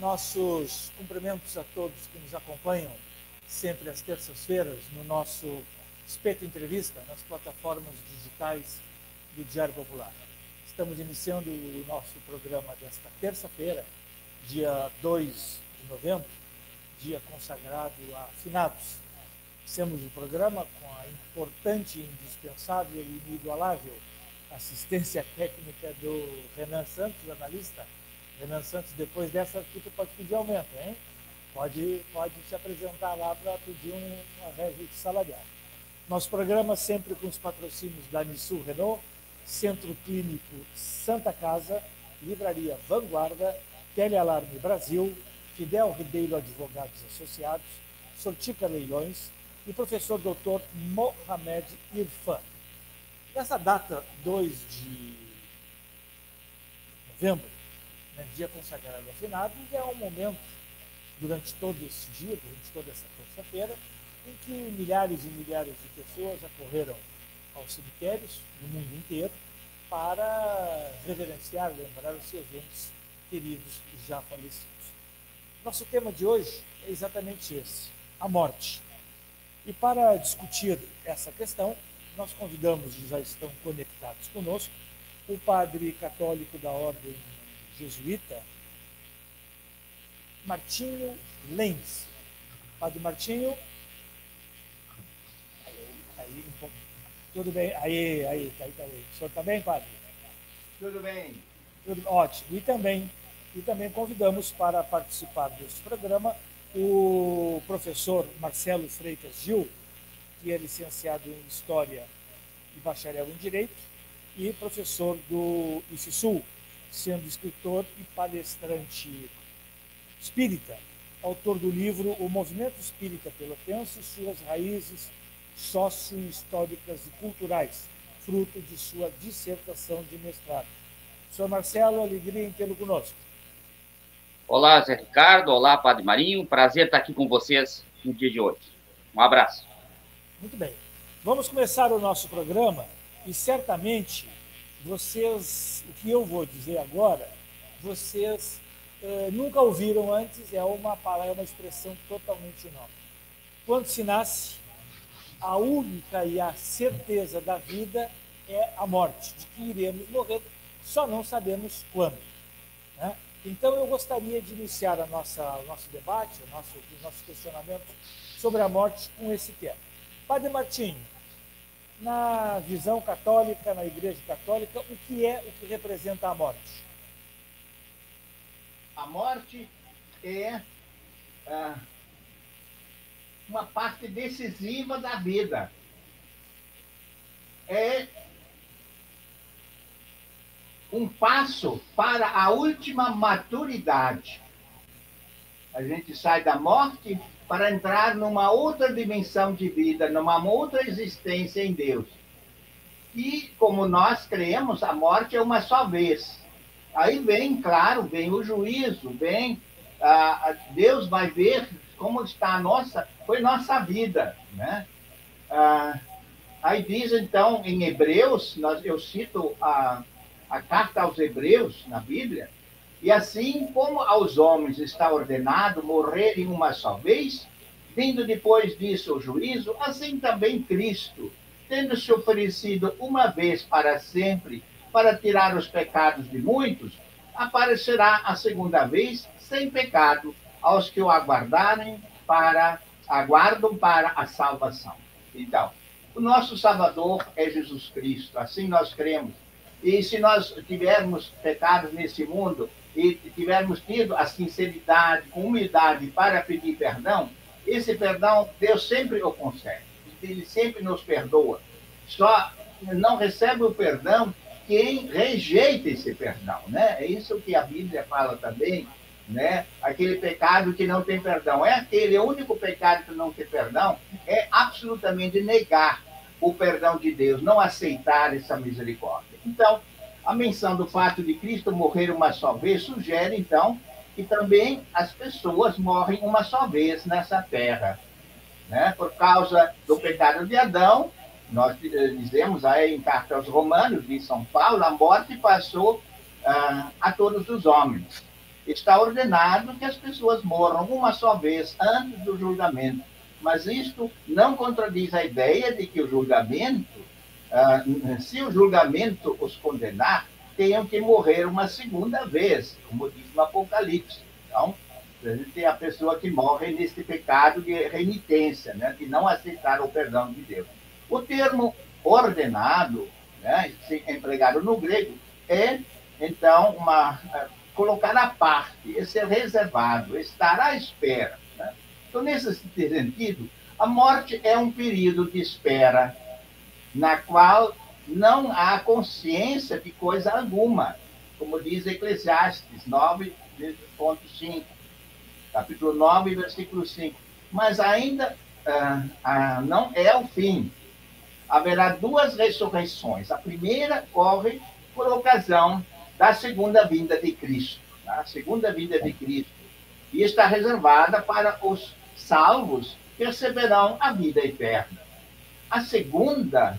Nossos cumprimentos a todos que nos acompanham sempre às terças-feiras no nosso Espeto Entrevista, nas plataformas digitais do Diário Popular. Estamos iniciando o nosso programa desta terça-feira, dia 2 de novembro, dia consagrado a finados. Iniciamos o programa com a importante, indispensável e inigualável assistência técnica do Renan Santos, analista. Renan Santos, depois dessa aqui, tu pode pedir aumento, hein? Pode se apresentar lá para pedir uma reajuste salarial. Nosso programa sempre com os patrocínios da Nissul Renault, Centro Clínico Santa Casa, Livraria Vanguarda, Telealarme Brasil, Fidel Ribeiro Advogados Associados, Sortica Leilões e professor Dr. Mohamed Irfan. Nessa data, 2 de novembro, dia consagrado a finados, é um momento, durante todo esse dia, durante toda essa terça-feira, em que milhares e milhares de pessoas acorreram aos cemitérios do mundo inteiro para reverenciar, lembrar os seus entes queridos já falecidos. Nosso tema de hoje é exatamente esse, a morte. E para discutir essa questão, nós convidamos, e já estão conectados conosco, o padre católico da Ordem Jesuíta, Martinho Lenz. Padre Martinho. Aí, tudo bem? Aí. O senhor está bem, padre? Tudo bem. Tudo ótimo. E também convidamos para participar deste programa o professor Marcelo Freitas Gil, que é licenciado em História e bacharel em Direito, e professor do IFSU, sendo escritor e palestrante espírita, autor do livro O Movimento Espírita Pelotense, Suas Raízes Sócio-Históricas e Culturais, fruto de sua dissertação de mestrado. Senhor Marcelo, alegria em tê-lo conosco. Olá, Zé Ricardo. Olá, Padre Marinho. Prazer estar aqui com vocês no dia de hoje. Um abraço. Muito bem. Vamos começar o nosso programa e certamente vocês, o que eu vou dizer agora, vocês nunca ouviram antes, é uma expressão totalmente nova. Quando se nasce, a única e a certeza da vida é a morte, de que iremos morrer, só não sabemos quando. Né? Então eu gostaria de iniciar o nosso debate, o nosso questionamento sobre a morte com esse tema. Padre Martinho, na visão católica, na Igreja Católica, o que representa a morte? A morte é uma parte decisiva da vida. É um passo para a última maturidade. A gente sai da morte para entrar numa outra dimensão de vida, numa outra existência em Deus. E, como nós cremos, a morte é uma só vez. Aí vem, claro, vem o juízo, Deus vai ver como está foi nossa vida, né? Aí diz, então, em Hebreus, eu cito a carta aos Hebreus, na Bíblia, e assim como aos homens está ordenado morrerem uma só vez, vindo depois disso o juízo, assim também Cristo, tendo se oferecido uma vez para sempre, para tirar os pecados de muitos, aparecerá a segunda vez sem pecado aos que o aguardam para a salvação. Então, o nosso Salvador é Jesus Cristo, assim nós cremos. E se nós tivermos pecados nesse mundo e tivermos tido a sinceridade, com humildade para pedir perdão, esse perdão Deus sempre o concede. Ele sempre nos perdoa. Só não recebe o perdão quem rejeita esse perdão, né? É isso que a Bíblia fala também, né? Aquele pecado que não tem perdão. O único pecado que não tem perdão é absolutamente negar o perdão de Deus, não aceitar essa misericórdia. Então, a menção do fato de Cristo morrer uma só vez sugere, então, que também as pessoas morrem uma só vez nessa terra, né? Por causa do pecado de Adão, nós dizemos aí em carta aos Romanos, de São Paulo, a morte passou a todos os homens. está ordenado que as pessoas morram uma só vez antes do julgamento. Mas isto não contradiz a ideia de que o julgamento, se o julgamento os condenar, tenham que morrer uma segunda vez, como diz no Apocalipse. Então, a gente tem a pessoa que morre nesse pecado de renitência, né, de não aceitar o perdão de Deus. O termo ordenado, né, empregado no grego, é, então, colocar à parte, ser reservado, estar à espera. Né? Então, nesse sentido, a morte é um período de espera, na qual não há consciência de coisa alguma, como diz Eclesiastes 9:5, capítulo 9, versículo 5. Mas ainda não é o fim. Haverá duas ressurreições. A primeira ocorre por ocasião da segunda vinda de Cristo. A segunda vinda de Cristo. E está reservada para os salvos que receberão a vida eterna. A segunda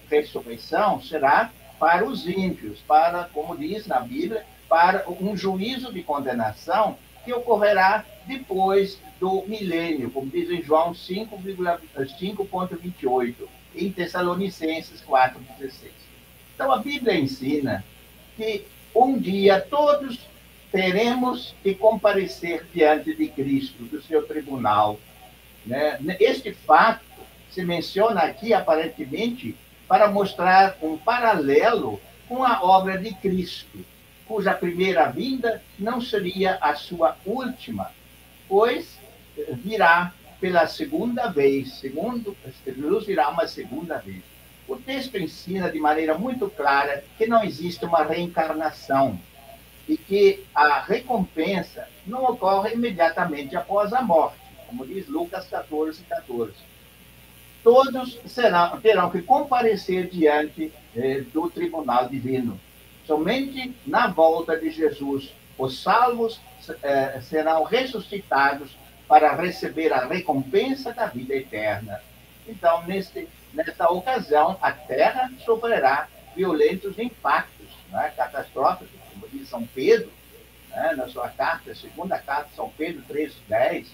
ressurreição será para os ímpios, para, como diz na Bíblia, para um juízo de condenação que ocorrerá depois do milênio, como diz em João 5:28, em Tessalonicenses 4:16. Então, a Bíblia ensina que um dia todos teremos que comparecer diante de Cristo, do seu tribunal. Né? Este fato se menciona aqui, aparentemente, para mostrar um paralelo com a obra de Cristo, cuja primeira vinda não seria a sua última, pois virá pela segunda vez, Jesus virá uma segunda vez. O texto ensina de maneira muito clara que não existe uma reencarnação e que a recompensa não ocorre imediatamente após a morte, como diz Lucas 14:14. Todos terão que comparecer diante do tribunal divino. Somente na volta de Jesus, os salvos serão ressuscitados para receber a recompensa da vida eterna. Então, nesta ocasião, a Terra sofrerá violentos impactos, né, catastróficos, como diz São Pedro, né, na sua carta, a segunda carta de São Pedro 3:10.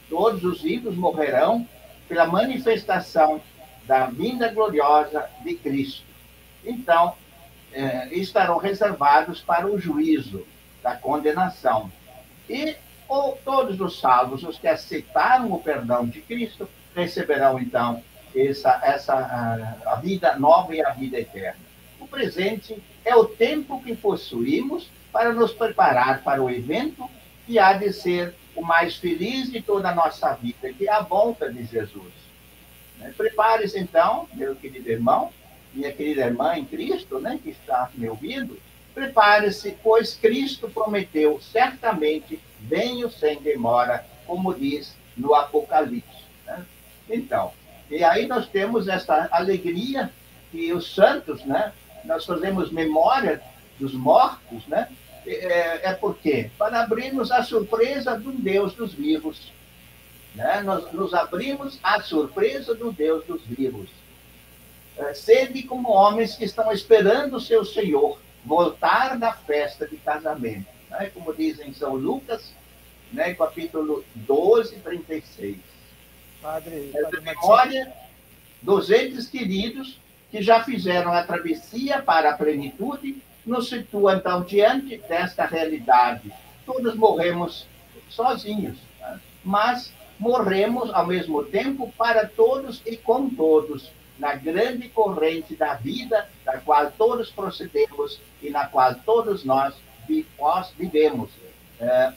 Todos os ímpios morrerão pela manifestação da vinda gloriosa de Cristo. Então, estarão reservados para o juízo da condenação. E todos os salvos, os que aceitaram o perdão de Cristo, receberão, então, a vida nova e a vida eterna. O presente é o tempo que possuímos para nos preparar para o evento que há de ser o mais feliz de toda a nossa vida, que é a volta de Jesus. Prepare-se, então, meu querido irmão, minha querida irmã em Cristo, né, que está me ouvindo, prepare-se, pois Cristo prometeu, certamente, venho sem demora, como diz no Apocalipse. Né? Então, e aí nós temos essa alegria que os santos, né, nós fazemos memória dos mortos, né? Por quê? Para abrirmos a surpresa do Deus dos vivos. Né? Nós nos abrimos à surpresa do Deus dos vivos. Sede como homens que estão esperando o seu Senhor voltar da festa de casamento. Né? Como diz em São Lucas, né, capítulo 12:36. Padre memória dos entes queridos que já fizeram a travessia para a plenitude, nos situa, então, diante desta realidade. Todos morremos sozinhos, né? Mas morremos, ao mesmo tempo, para todos e com todos, na grande corrente da vida, da qual todos procedemos e na qual todos nós vivemos.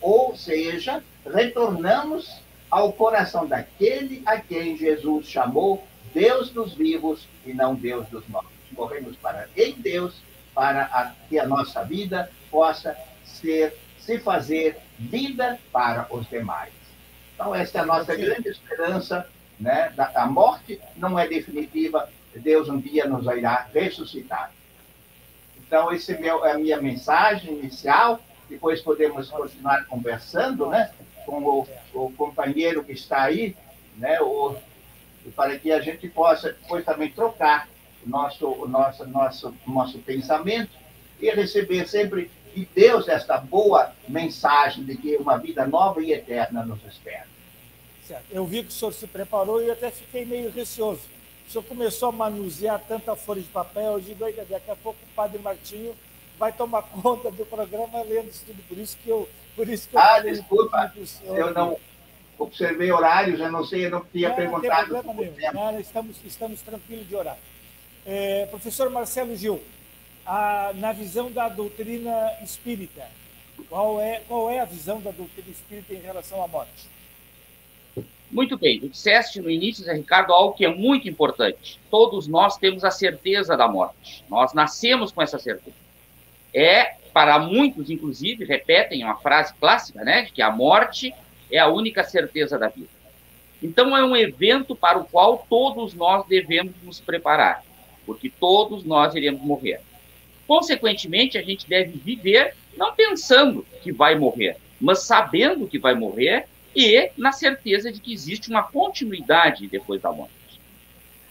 Ou seja, retornamos ao coração daquele a quem Jesus chamou Deus dos vivos e não Deus dos mortos. Morremos em Deus, para que a nossa vida possa se fazer vida para os demais. Então, essa é a nossa grande esperança, né? A morte não é definitiva, Deus um dia nos irá ressuscitar. Então, essa é a minha mensagem inicial, depois podemos continuar conversando, né, com o companheiro que está aí, né, para que a gente possa depois também trocar o nosso pensamento e receber sempre e Deus esta boa mensagem de que uma vida nova e eterna nos espera. Certo. Eu vi que o senhor se preparou e até fiquei meio receoso. O senhor começou a manusear tanta folha de papel, eu digo, daqui a pouco o Padre Martinho vai tomar conta do programa lendo isso tudo. Por isso que eu desculpa, eu não observei horários, eu não sei, eu não tinha perguntado. Não tem problema nenhum. Estamos tranquilos de horário. Professor Marcelo Gil, na visão da doutrina espírita, qual é a visão da doutrina espírita em relação à morte? Muito bem, tu disseste no início, Zé Ricardo, algo que é muito importante. Todos nós temos a certeza da morte. Nós nascemos com essa certeza. Para muitos, inclusive, repetem uma frase clássica, né, de que a morte é a única certeza da vida. Então, é um evento para o qual todos nós devemos nos preparar, porque todos nós iremos morrer. Consequentemente, a gente deve viver não pensando que vai morrer, mas sabendo que vai morrer e na certeza de que existe uma continuidade depois da morte.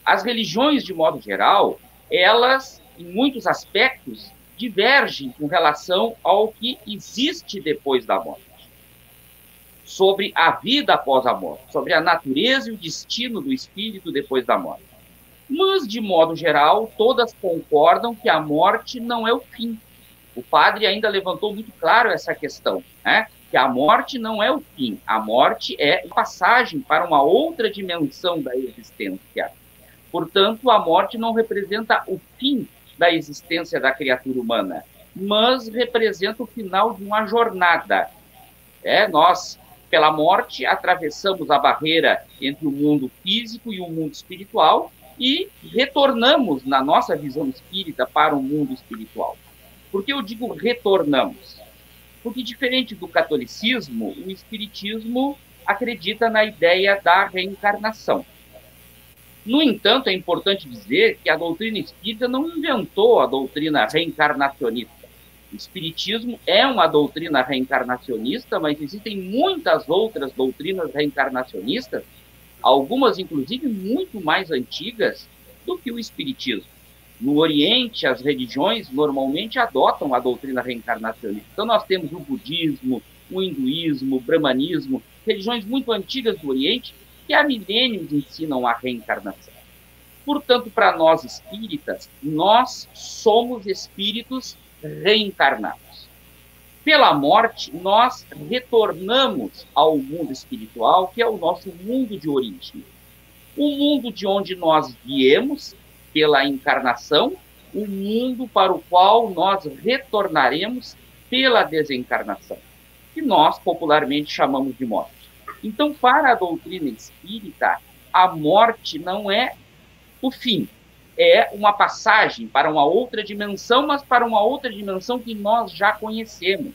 As religiões, de modo geral, elas, em muitos aspectos, divergem com relação ao que existe depois da morte. Sobre a vida após a morte, sobre a natureza e o destino do espírito depois da morte. Mas, de modo geral, todas concordam que a morte não é o fim. O padre ainda levantou muito claro essa questão, né? Que a morte não é o fim, a morte é a passagem para uma outra dimensão da existência. Portanto, a morte não representa o fim da existência da criatura humana, mas representa o final de uma jornada. Nós, pela morte, atravessamos a barreira entre o mundo físico e o mundo espiritual e retornamos, na nossa visão espírita, para o mundo espiritual. Por que eu digo retornamos? Porque, diferente do catolicismo, o espiritismo acredita na ideia da reencarnação. No entanto, é importante dizer que a doutrina espírita não inventou a doutrina reencarnacionista. O espiritismo é uma doutrina reencarnacionista, mas existem muitas outras doutrinas reencarnacionistas, algumas, inclusive, muito mais antigas do que o espiritismo. No Oriente, as religiões normalmente adotam a doutrina reencarnacionista. Então, nós temos o budismo, o hinduísmo, o brahmanismo, religiões muito antigas do Oriente, que há milênios ensinam a reencarnação. Portanto, para nós espíritas, nós somos espíritos reencarnados. Pela morte, nós retornamos ao mundo espiritual, que é o nosso mundo de origem. O mundo de onde nós viemos pela encarnação, o mundo para o qual nós retornaremos pela desencarnação, que nós popularmente chamamos de morte. Então, para a doutrina espírita, a morte não é o fim, é uma passagem para uma outra dimensão, mas para uma outra dimensão que nós já conhecemos,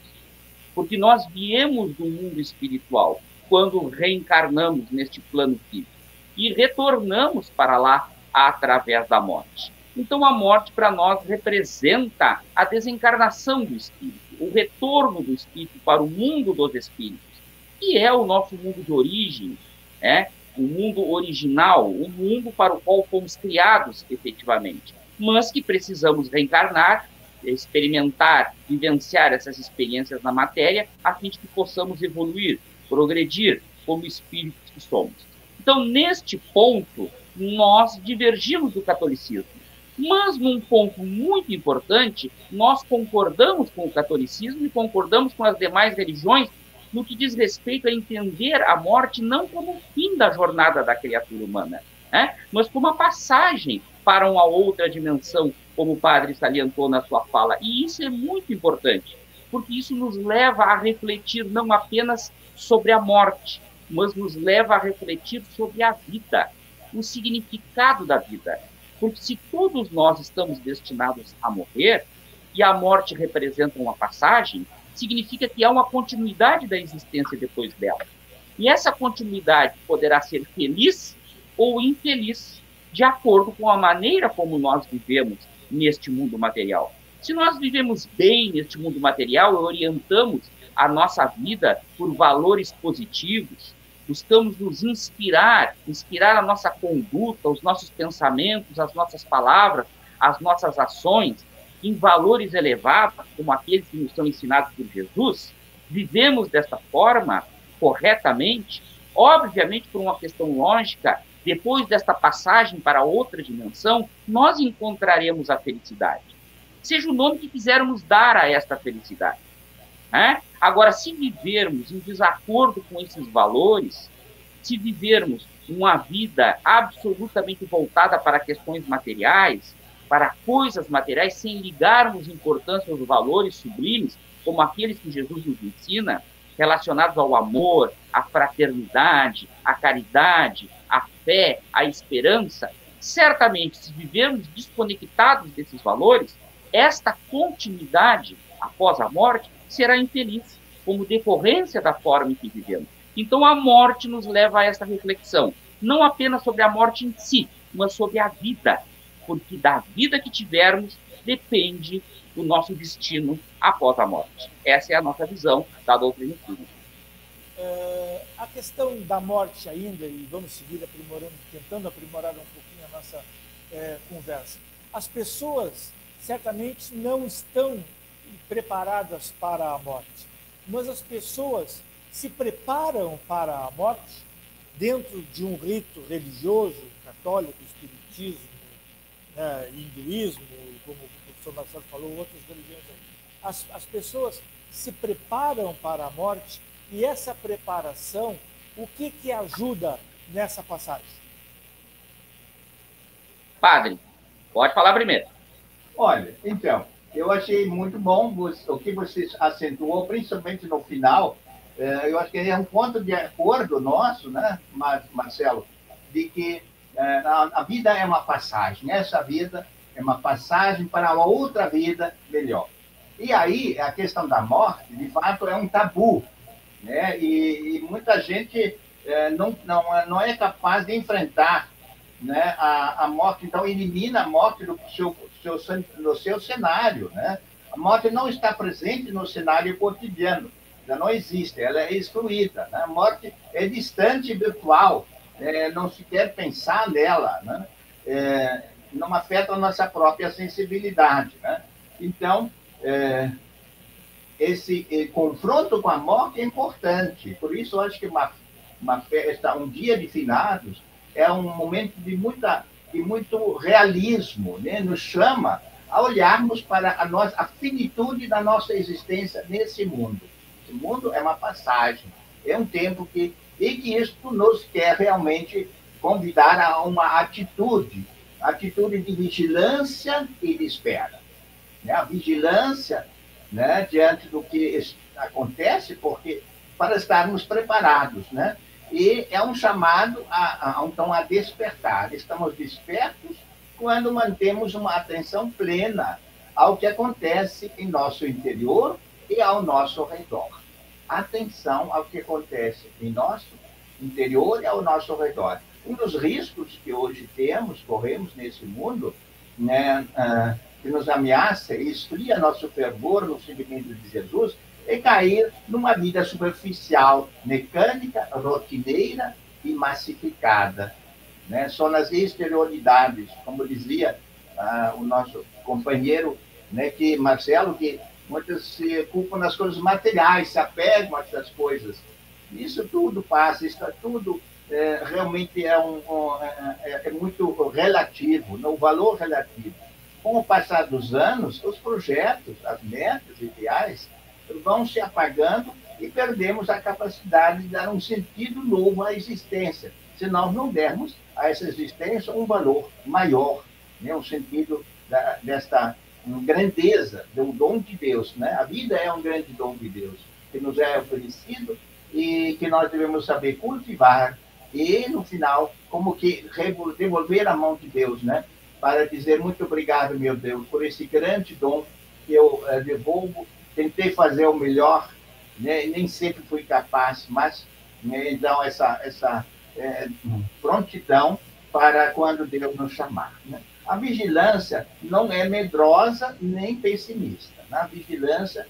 porque nós viemos do mundo espiritual quando reencarnamos neste plano físico e retornamos para lá através da morte. Então, a morte para nós representa a desencarnação do espírito, o retorno do espírito para o mundo dos espíritos, que é o nosso mundo de origem, o mundo original, o mundo para o qual fomos criados efetivamente, mas que precisamos reencarnar, experimentar, vivenciar essas experiências na matéria, a fim de que possamos evoluir, progredir como espíritos que somos. Então, neste ponto, nós divergimos do catolicismo. Mas, num ponto muito importante, nós concordamos com o catolicismo e concordamos com as demais religiões no que diz respeito a entender a morte não como o fim da jornada da criatura humana, mas como uma passagem para uma outra dimensão, como o padre salientou na sua fala. E isso é muito importante, porque isso nos leva a refletir não apenas sobre a morte, mas nos leva a refletir sobre a vida, o significado da vida. Porque se todos nós estamos destinados a morrer, e a morte representa uma passagem, significa que há uma continuidade da existência depois dela. E essa continuidade poderá ser feliz ou infeliz, de acordo com a maneira como nós vivemos neste mundo material. Se nós vivemos bem neste mundo material e orientamos a nossa vida por valores positivos, buscamos nos inspirar a nossa conduta, os nossos pensamentos, as nossas palavras, as nossas ações, em valores elevados, como aqueles que nos são ensinados por Jesus, vivemos desta forma, corretamente, obviamente por uma questão lógica, depois desta passagem para outra dimensão, nós encontraremos a felicidade. Seja o nome que quisermos dar a esta felicidade. Né? Agora, se vivermos em desacordo com esses valores, se vivermos uma vida absolutamente voltada para questões materiais, para coisas materiais, sem ligarmos importância aos valores sublimes, como aqueles que Jesus nos ensina, relacionados ao amor, à fraternidade, à caridade, à fé, à esperança, certamente, se vivermos desconectados desses valores, esta continuidade após a morte será infeliz, como decorrência da forma em que vivemos. Então, a morte nos leva a essa reflexão, não apenas sobre a morte em si, mas sobre a vida, porque da vida que tivermos depende o nosso destino após a morte. Essa é a nossa visão da doutrina espírita. A questão da morte ainda, e vamos seguir aprimorando, tentando aprimorar um pouquinho a nossa conversa. As pessoas certamente não estão preparadas para a morte, mas as pessoas se preparam para a morte dentro de um rito religioso, católico, espiritismo, hinduísmo, como o professor Marcelo falou, outras religiões. As pessoas se preparam para a morte, e essa preparação, o que ajuda nessa passagem? Padre, pode falar primeiro. Olha, então, eu achei muito bom o que você acentuou, principalmente no final. Eu acho que é um ponto de acordo nosso, né, Marcelo, de que a vida é uma passagem. Essa vida é uma passagem para uma outra vida melhor. E aí, a questão da morte, de fato, é um tabu, né? E muita gente não é capaz de enfrentar, né, a morte. Então, elimina a morte do seu cenário, né? A morte não está presente no cenário cotidiano, já não existe, ela é excluída, né? A morte é distante e virtual, não se quer pensar nela, né? Não afeta a nossa própria sensibilidade, né? Então, esse confronto com a morte é importante. Por isso, eu acho que uma festa, um dia de finados, é um momento de muito realismo, né? Nos chama a olharmos para a finitude da nossa existência nesse mundo. Esse mundo é uma passagem, é um tempo e que isso nos quer realmente convidar a uma atitude de vigilância e de espera. Né? A vigilância, né, diante do que acontece, porque para estarmos preparados, né? E é um chamado então, a despertar. Estamos despertos quando mantemos uma atenção plena ao que acontece em nosso interior e ao nosso redor. Atenção ao que acontece em nosso interior e ao nosso redor. Um dos riscos que hoje corremos nesse mundo, né, que nos ameaça e esfria nosso fervor no seguimento de Jesus, é cair numa vida superficial, mecânica, rotineira e massificada, né? Só nas exterioridades, como dizia o nosso companheiro, né, Marcelo, que muitos se culpam nas coisas materiais, se apegam a essas coisas. Isso tudo passa, isso tudo realmente é muito relativo, no valor relativo. Com o passar dos anos, os projetos, as metas, ideais, vão se apagando e perdemos a capacidade de dar um sentido novo à existência, se nós não dermos a essa existência um valor maior, né? Um sentido desta grandeza, do dom de Deus, né? A vida é um grande dom de Deus, que nos é oferecido e que nós devemos saber cultivar e, no final, como que devolver a mão de Deus, né? Para dizer muito obrigado, meu Deus, por esse grande dom que eu devolvo. Tentei fazer o melhor, né? Nem sempre fui capaz, mas, né, então essa prontidão para quando Deus nos chamar, né? A vigilância não é medrosa nem pessimista, né? A vigilância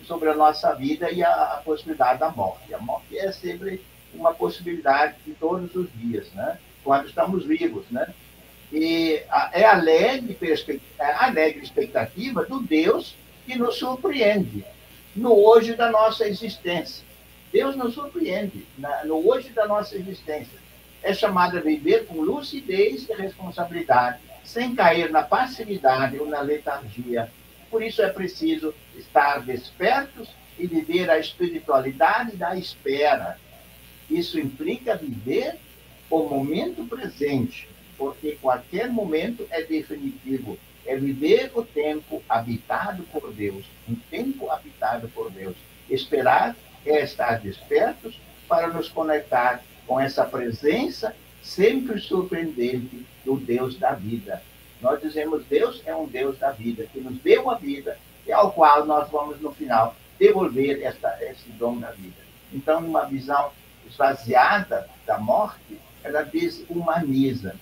sobre a nossa vida e a possibilidade da morte. A morte é sempre uma possibilidade de todos os dias, né? Quando estamos vivos, né? E é a alegre expectativa do Deus que nos surpreende no hoje da nossa existência. Deus nos surpreende no hoje da nossa existência. É chamado a viver com lucidez e responsabilidade, sem cair na passividade ou na letargia. Por isso é preciso estar despertos e viver a espiritualidade da espera. Isso implica viver o momento presente, porque qualquer momento é definitivo. É viver o tempo habitado por Deus, um tempo habitado por Deus. Esperar é estar despertos para nos conectar com essa presença sempre surpreendente do Deus da vida. Nós dizemos, Deus é um Deus da vida, que nos deu a vida e ao qual nós vamos, no final, devolver esse dom da vida. Então, numa visão esvaziada da morte, ela desumaniza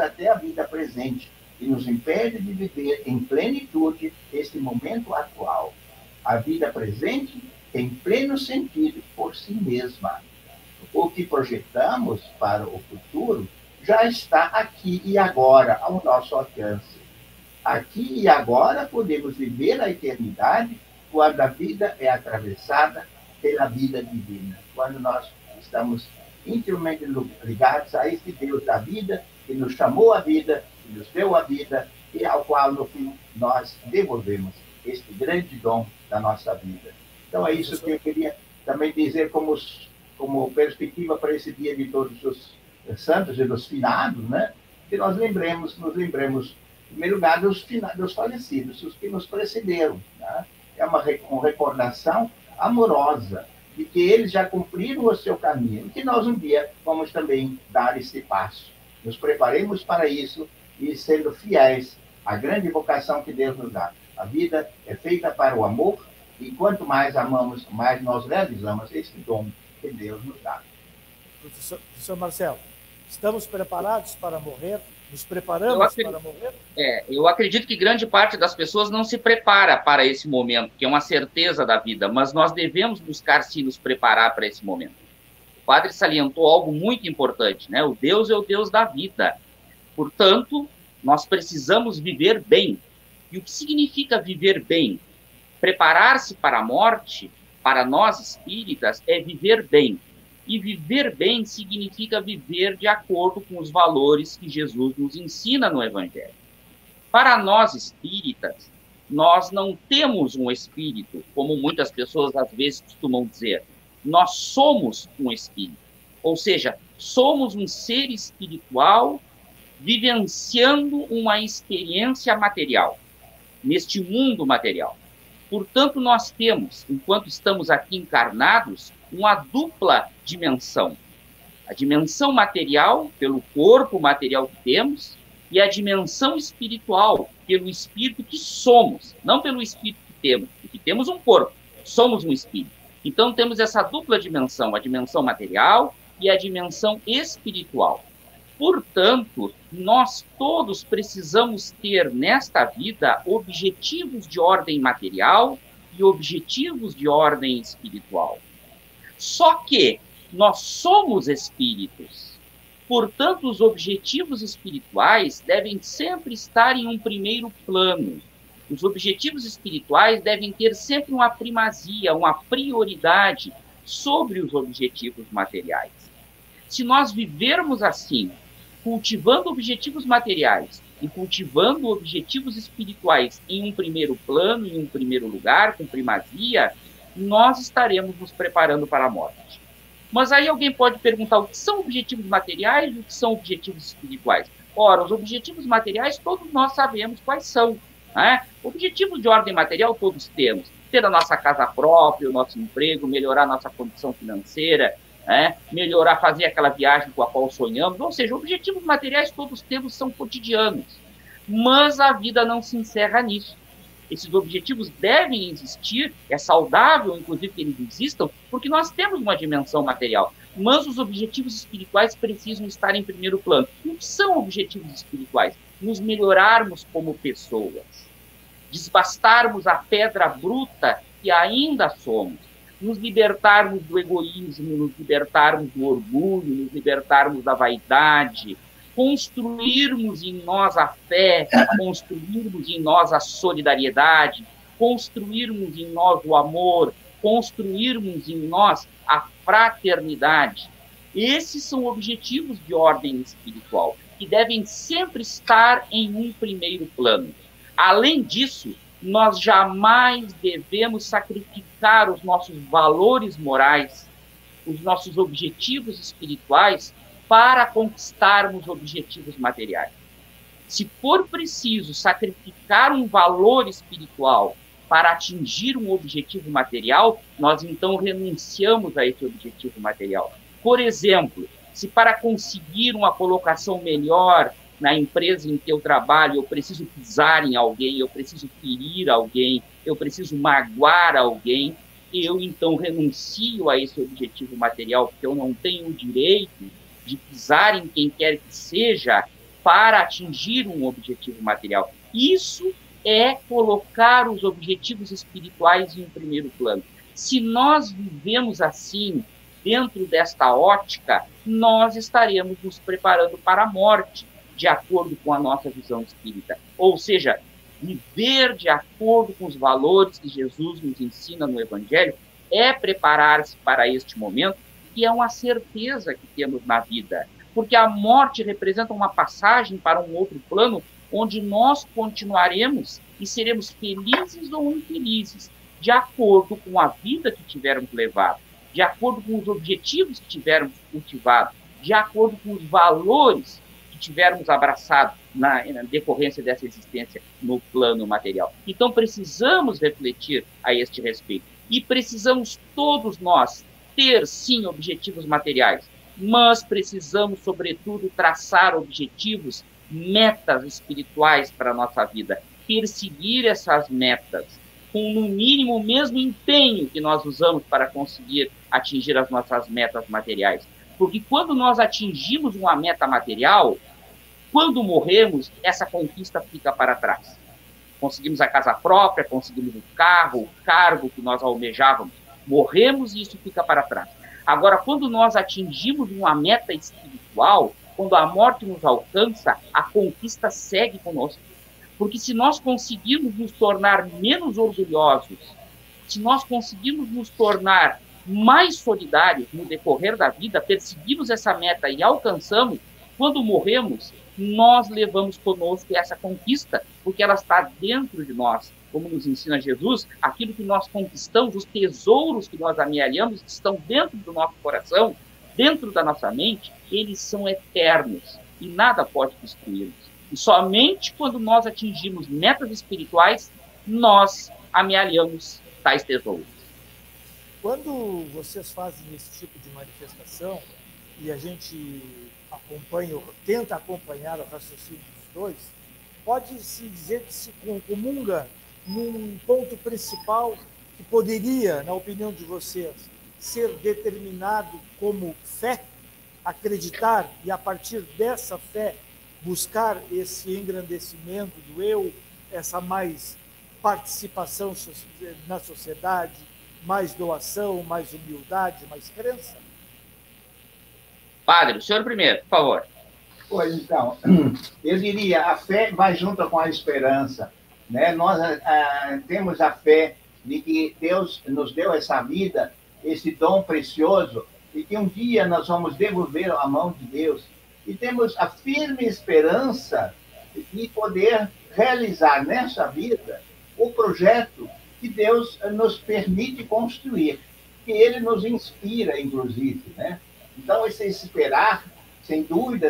até a vida presente e nos impede de viver em plenitude este momento atual. A vida presente em pleno sentido por si mesma. O que projetamos para o futuro já está aqui e agora, ao nosso alcance. Aqui e agora podemos viver a eternidade quando a vida é atravessada pela vida divina. Quando nós estamos intimamente ligados a este Deus da vida, que nos chamou a vida, que nos deu a vida, e ao qual, no fim, nós devolvemos este grande dom da nossa vida. Então, é isso que eu queria também dizer como perspectiva para esse dia de todos os santos e dos finados, né? Que nós nos lembremos, em primeiro lugar, dos falecidos, os que nos precederam. Né? É uma recordação amorosa de que eles já cumpriram o seu caminho e que nós um dia vamos também dar esse passo. Nos preparemos para isso e sendo fiéis à grande vocação que Deus nos dá. A vida é feita para o amor e quanto mais amamos, mais nós realizamos esse dom que Deus nos dá. Professor Marcelo, estamos preparados para morrer? Nos preparamos para morrer? Eu acredito que grande parte das pessoas não se prepara para esse momento, que é uma certeza da vida, mas nós devemos buscar sim nos preparar para esse momento. O padre salientou algo muito importante, né? O Deus é o Deus da vida. Portanto, nós precisamos viver bem. E o que significa viver bem? Preparar-se para a morte, para nós espíritas, é viver bem. E viver bem significa viver de acordo com os valores que Jesus nos ensina no Evangelho. Para nós espíritas, nós não temos um espírito, como muitas pessoas às vezes costumam dizer. Nós somos um espírito. Ou seja, somos um ser espiritual vivenciando uma experiência material, neste mundo material. Portanto, nós temos, enquanto estamos aqui encarnados, uma dupla dimensão. A dimensão material, pelo corpo material que temos, e a dimensão espiritual, pelo espírito que somos, não pelo espírito que temos, porque temos um corpo, somos um espírito. Então, temos essa dupla dimensão, a dimensão material e a dimensão espiritual. Portanto, nós todos precisamos ter nesta vida objetivos de ordem material e objetivos de ordem espiritual. Só que nós somos espíritos. Portanto, os objetivos espirituais devem sempre estar em um primeiro plano. Os objetivos espirituais devem ter sempre uma primazia, uma prioridade sobre os objetivos materiais. Se nós vivermos assim, cultivando objetivos materiais e cultivando objetivos espirituais em um primeiro plano, em um primeiro lugar, com primazia, nós estaremos nos preparando para a morte. Mas aí alguém pode perguntar o que são objetivos materiais e o que são objetivos espirituais. Ora, os objetivos materiais todos nós sabemos quais são. Né? Objetivos de ordem material todos temos. Ter a nossa casa própria, o nosso emprego, melhorar a nossa condição financeira, melhorar, fazer aquela viagem com a qual sonhamos, ou seja, objetivos materiais todos temos, são cotidianos, mas a vida não se encerra nisso. Esses objetivos devem existir, é saudável, inclusive, que eles existam, porque nós temos uma dimensão material, mas os objetivos espirituais precisam estar em primeiro plano. O que são objetivos espirituais? Nos melhorarmos como pessoas, desbastarmos a pedra bruta que ainda somos, nos libertarmos do egoísmo, nos libertarmos do orgulho, nos libertarmos da vaidade, construirmos em nós a fé, construirmos em nós a solidariedade, construirmos em nós o amor, construirmos em nós a fraternidade. Esses são objetivos de ordem espiritual, que devem sempre estar em um primeiro plano. Além disso, nós jamais devemos sacrificar os nossos valores morais, os nossos objetivos espirituais, para conquistarmos objetivos materiais. Se for preciso sacrificar um valor espiritual para atingir um objetivo material, nós então renunciamos a esse objetivo material. Por exemplo, se para conseguir uma colocação melhor na empresa em que eu trabalho, eu preciso pisar em alguém, eu preciso ferir alguém, eu preciso magoar alguém, eu então renuncio a esse objetivo material, porque eu não tenho o direito de pisar em quem quer que seja para atingir um objetivo material. Isso é colocar os objetivos espirituais em primeiro plano. Se nós vivemos assim, dentro desta ótica, nós estaremos nos preparando para a morte, de acordo com a nossa visão espírita. Ou seja, viver de acordo com os valores que Jesus nos ensina no Evangelho é preparar-se para este momento, que é uma certeza que temos na vida. Porque a morte representa uma passagem para um outro plano, onde nós continuaremos e seremos felizes ou infelizes, de acordo com a vida que tivermos levado, de acordo com os objetivos que tivermos cultivado, de acordo com os valores que tivermos abraçado na decorrência dessa existência no plano material. Então, precisamos refletir a este respeito. E precisamos todos nós ter, sim, objetivos materiais, mas precisamos, sobretudo, traçar objetivos, metas espirituais para a nossa vida, perseguir essas metas, com, no mínimo, o mesmo empenho que nós usamos para conseguir atingir as nossas metas materiais. Porque quando nós atingimos uma meta material, quando morremos, essa conquista fica para trás. Conseguimos a casa própria, conseguimos o carro, o cargo que nós almejávamos, morremos e isso fica para trás. Agora, quando nós atingimos uma meta espiritual, quando a morte nos alcança, a conquista segue conosco. Porque se nós conseguirmos nos tornar menos orgulhosos, se nós conseguirmos nos tornar mais solidários no decorrer da vida, perseguimos essa meta e alcançamos, quando morremos, nós levamos conosco essa conquista, porque ela está dentro de nós. Como nos ensina Jesus, aquilo que nós conquistamos, os tesouros que nós amealhamos, que estão dentro do nosso coração, dentro da nossa mente, eles são eternos e nada pode destruí-los. E somente quando nós atingimos metas espirituais, nós amealhamos tais tesouros. Quando vocês fazem esse tipo de manifestação, e a gente tenta acompanhar o raciocínio dos dois, pode-se dizer que se comunga num ponto principal que poderia, na opinião de vocês, ser determinado como fé, acreditar e, a partir dessa fé, buscar esse engrandecimento do eu, essa mais participação na sociedade, mais doação, mais humildade, mais crença? Padre, o senhor primeiro, por favor. Pois então, eu diria, a fé vai junto com a esperança, né? Nós temos a fé de que Deus nos deu essa vida, esse dom precioso, e que um dia nós vamos devolver à mão de Deus. E temos a firme esperança de poder realizar nessa vida o projeto que Deus nos permite construir, que Ele nos inspira, inclusive, né? Então, esse esperar, sem dúvida,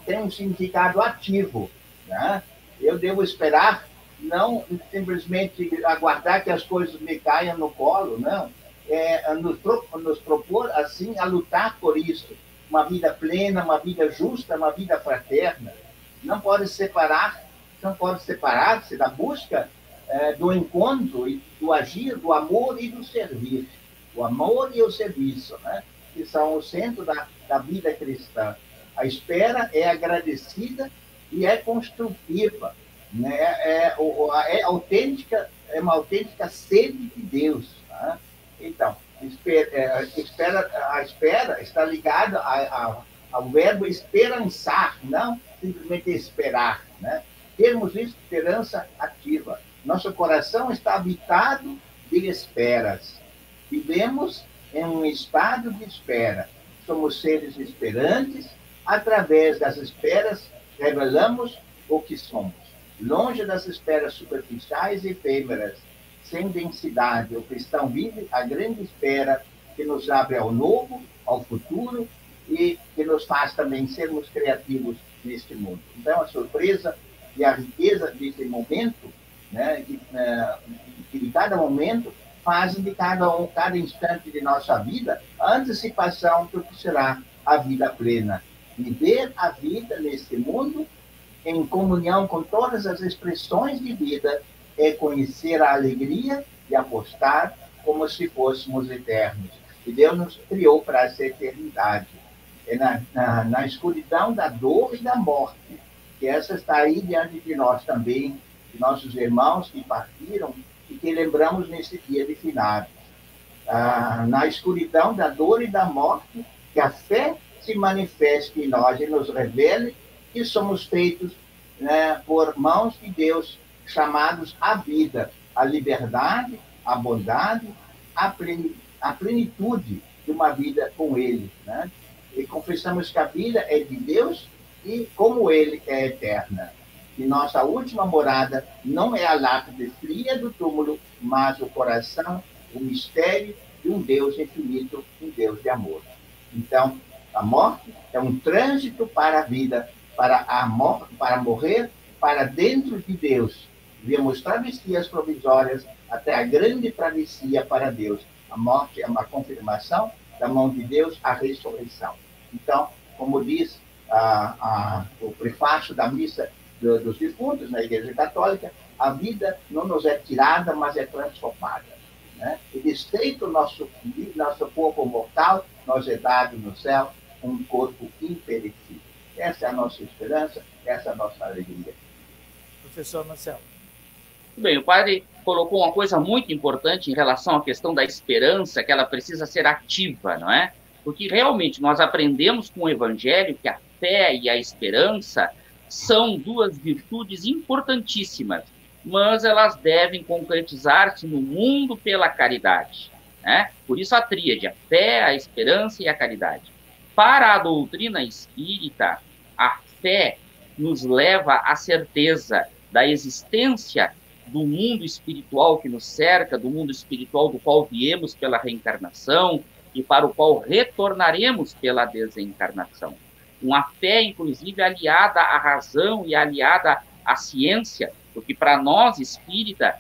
tem um significado ativo, né? Eu devo esperar, não simplesmente aguardar que as coisas me caiam no colo, não. Nos propor, assim, a lutar por isso. Uma vida plena, uma vida justa, uma vida fraterna. Não pode separar-se da busca do encontro, do agir, do amor e do servir. O amor e o serviço, né? Que são o centro da vida cristã. A espera é agradecida e é construtiva, né? Autêntica, é uma autêntica sede de Deus. Tá? Então, a espera está ligada o verbo esperançar, não simplesmente esperar, né? Termos esperança ativa. Nosso coração está habitado de esperas. Vivemos em um estado de espera. Somos seres esperantes. Através das esperas, revelamos o que somos. Longe das esperas superficiais e efêmeras, sem densidade, o cristão vive a grande espera que nos abre ao novo, ao futuro, e que nos faz também sermos criativos neste mundo. Então, a surpresa e a riqueza desse momento, né, que de cada momento fazem de cada instante de nossa vida a antecipação do que será a vida plena. Viver a vida neste mundo em comunhão com todas as expressões de vida é conhecer a alegria e apostar como se fôssemos eternos. E Deus nos criou para essa eternidade. É na escuridão da dor e da morte, que essa está aí diante de nós também, de nossos irmãos que partiram e que lembramos nesse dia de finados. Na escuridão da dor e da morte, que a fé se manifeste em nós e nos revele que somos feitos, né, por mãos de Deus, chamados à vida, à liberdade, à bondade, à plenitude de uma vida com Ele, né? E confessamos que a vida é de Deus e, como Ele, é eterna. E nossa última morada não é a lápide fria do túmulo, mas o coração, o mistério de um Deus infinito, um Deus de amor. Então, a morte é um trânsito para a vida, para morrer para dentro de Deus. Vemos travessias provisórias até a grande travessia para Deus. A morte é uma confirmação da mão de Deus, a ressurreição. Então, como diz o prefácio da missa dos defuntos na Igreja Católica, a vida não nos é tirada, mas é transformada, né? E desfeito o nosso corpo mortal, nos é dado no céu um corpo imperecível. Essa é a nossa esperança, essa é a nossa alegria. Professor Marcelo. Bem, o padre colocou uma coisa muito importante em relação à questão da esperança, que ela precisa ser ativa, não é? Porque realmente nós aprendemos com o Evangelho que a fé e a esperança são duas virtudes importantíssimas, mas elas devem concretizar-se no mundo pela caridade, né? Por isso a tríade, a fé, a esperança e a caridade. Para a doutrina espírita, a fé nos leva à certeza da existência do mundo espiritual que nos cerca, do mundo espiritual do qual viemos pela reencarnação e para o qual retornaremos pela desencarnação. Uma fé, inclusive, aliada à razão e aliada à ciência, porque para nós espíritas,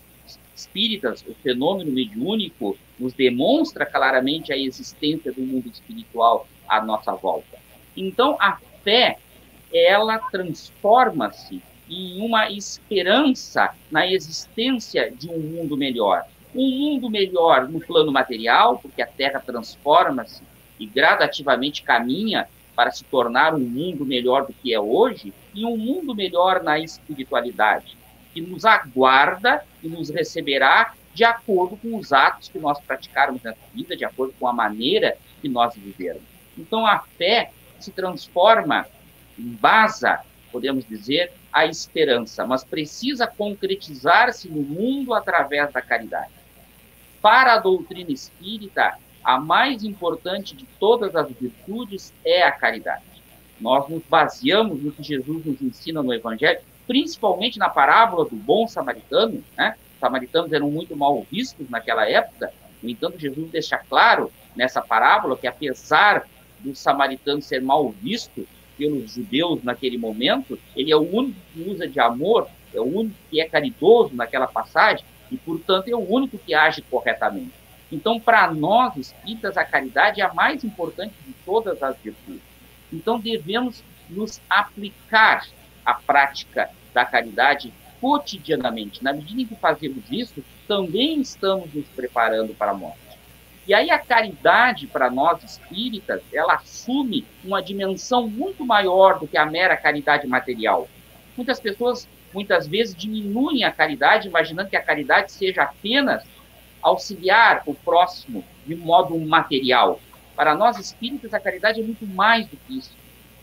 o fenômeno mediúnico nos demonstra claramente a existência do mundo espiritual à nossa volta. Então, a fé, ela transforma-se em uma esperança na existência de um mundo melhor. Um mundo melhor no plano material, porque a Terra transforma-se e gradativamente caminha para se tornar um mundo melhor do que é hoje, e um mundo melhor na espiritualidade, que nos aguarda e nos receberá de acordo com os atos que nós praticarmos nessa vida, de acordo com a maneira que nós vivermos. Então, a fé se transforma, embasa, podemos dizer, a esperança, mas precisa concretizar-se no mundo através da caridade. Para a doutrina espírita, a mais importante de todas as virtudes é a caridade. Nós nos baseamos no que Jesus nos ensina no Evangelho, principalmente na parábola do bom samaritano, né? Os samaritanos eram muito mal vistos naquela época. No entanto, Jesus deixa claro nessa parábola que, apesar do samaritano ser mal visto pelos judeus naquele momento, ele é o único que usa de amor, é o único que é caridoso naquela passagem e, portanto, é o único que age corretamente. Então, para nós espíritas, a caridade é a mais importante de todas as virtudes. Então, devemos nos aplicar à prática da caridade cotidianamente. Na medida em que fazemos isso, também estamos nos preparando para a morte. E aí a caridade, para nós espíritas, ela assume uma dimensão muito maior do que a mera caridade material. Muitas pessoas, muitas vezes, diminuem a caridade, imaginando que a caridade seja apenas auxiliar o próximo de modo material. Para nós espíritas, a caridade é muito mais do que isso.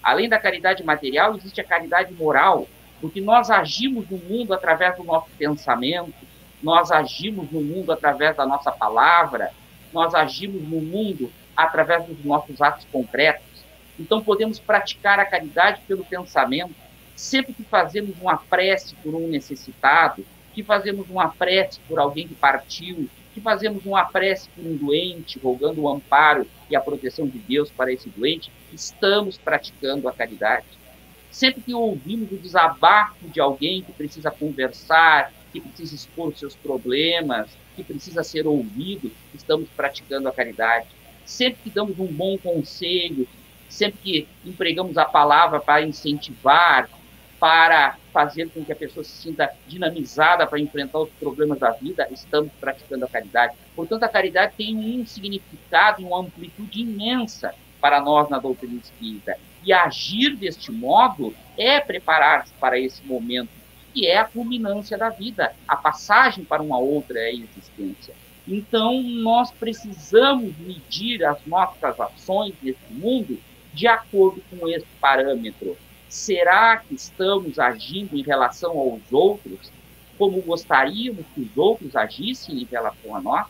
Além da caridade material, existe a caridade moral, porque nós agimos no mundo através do nosso pensamento, nós agimos no mundo através da nossa palavra, nós agimos no mundo através dos nossos atos concretos. Então, podemos praticar a caridade pelo pensamento. Sempre que fazemos uma prece por um necessitado, que fazemos uma prece por alguém que partiu, que fazemos uma prece por um doente, rogando o amparo e a proteção de Deus para esse doente, estamos praticando a caridade. Sempre que ouvimos o desabafo de alguém que precisa conversar, que precisa expor os seus problemas, que precisa ser ouvido, estamos praticando a caridade. Sempre que damos um bom conselho, sempre que empregamos a palavra para incentivar, para fazer com que a pessoa se sinta dinamizada para enfrentar os problemas da vida, estamos praticando a caridade. Portanto, a caridade tem um significado e uma amplitude imensa para nós na doutrina espírita. E agir deste modo é preparar-se para esse momento, que é a culminância da vida, a passagem para uma outra existência. Então, nós precisamos medir as nossas ações nesse mundo de acordo com esse parâmetro. Será que estamos agindo em relação aos outros como gostaríamos que os outros agissem em relação a nós?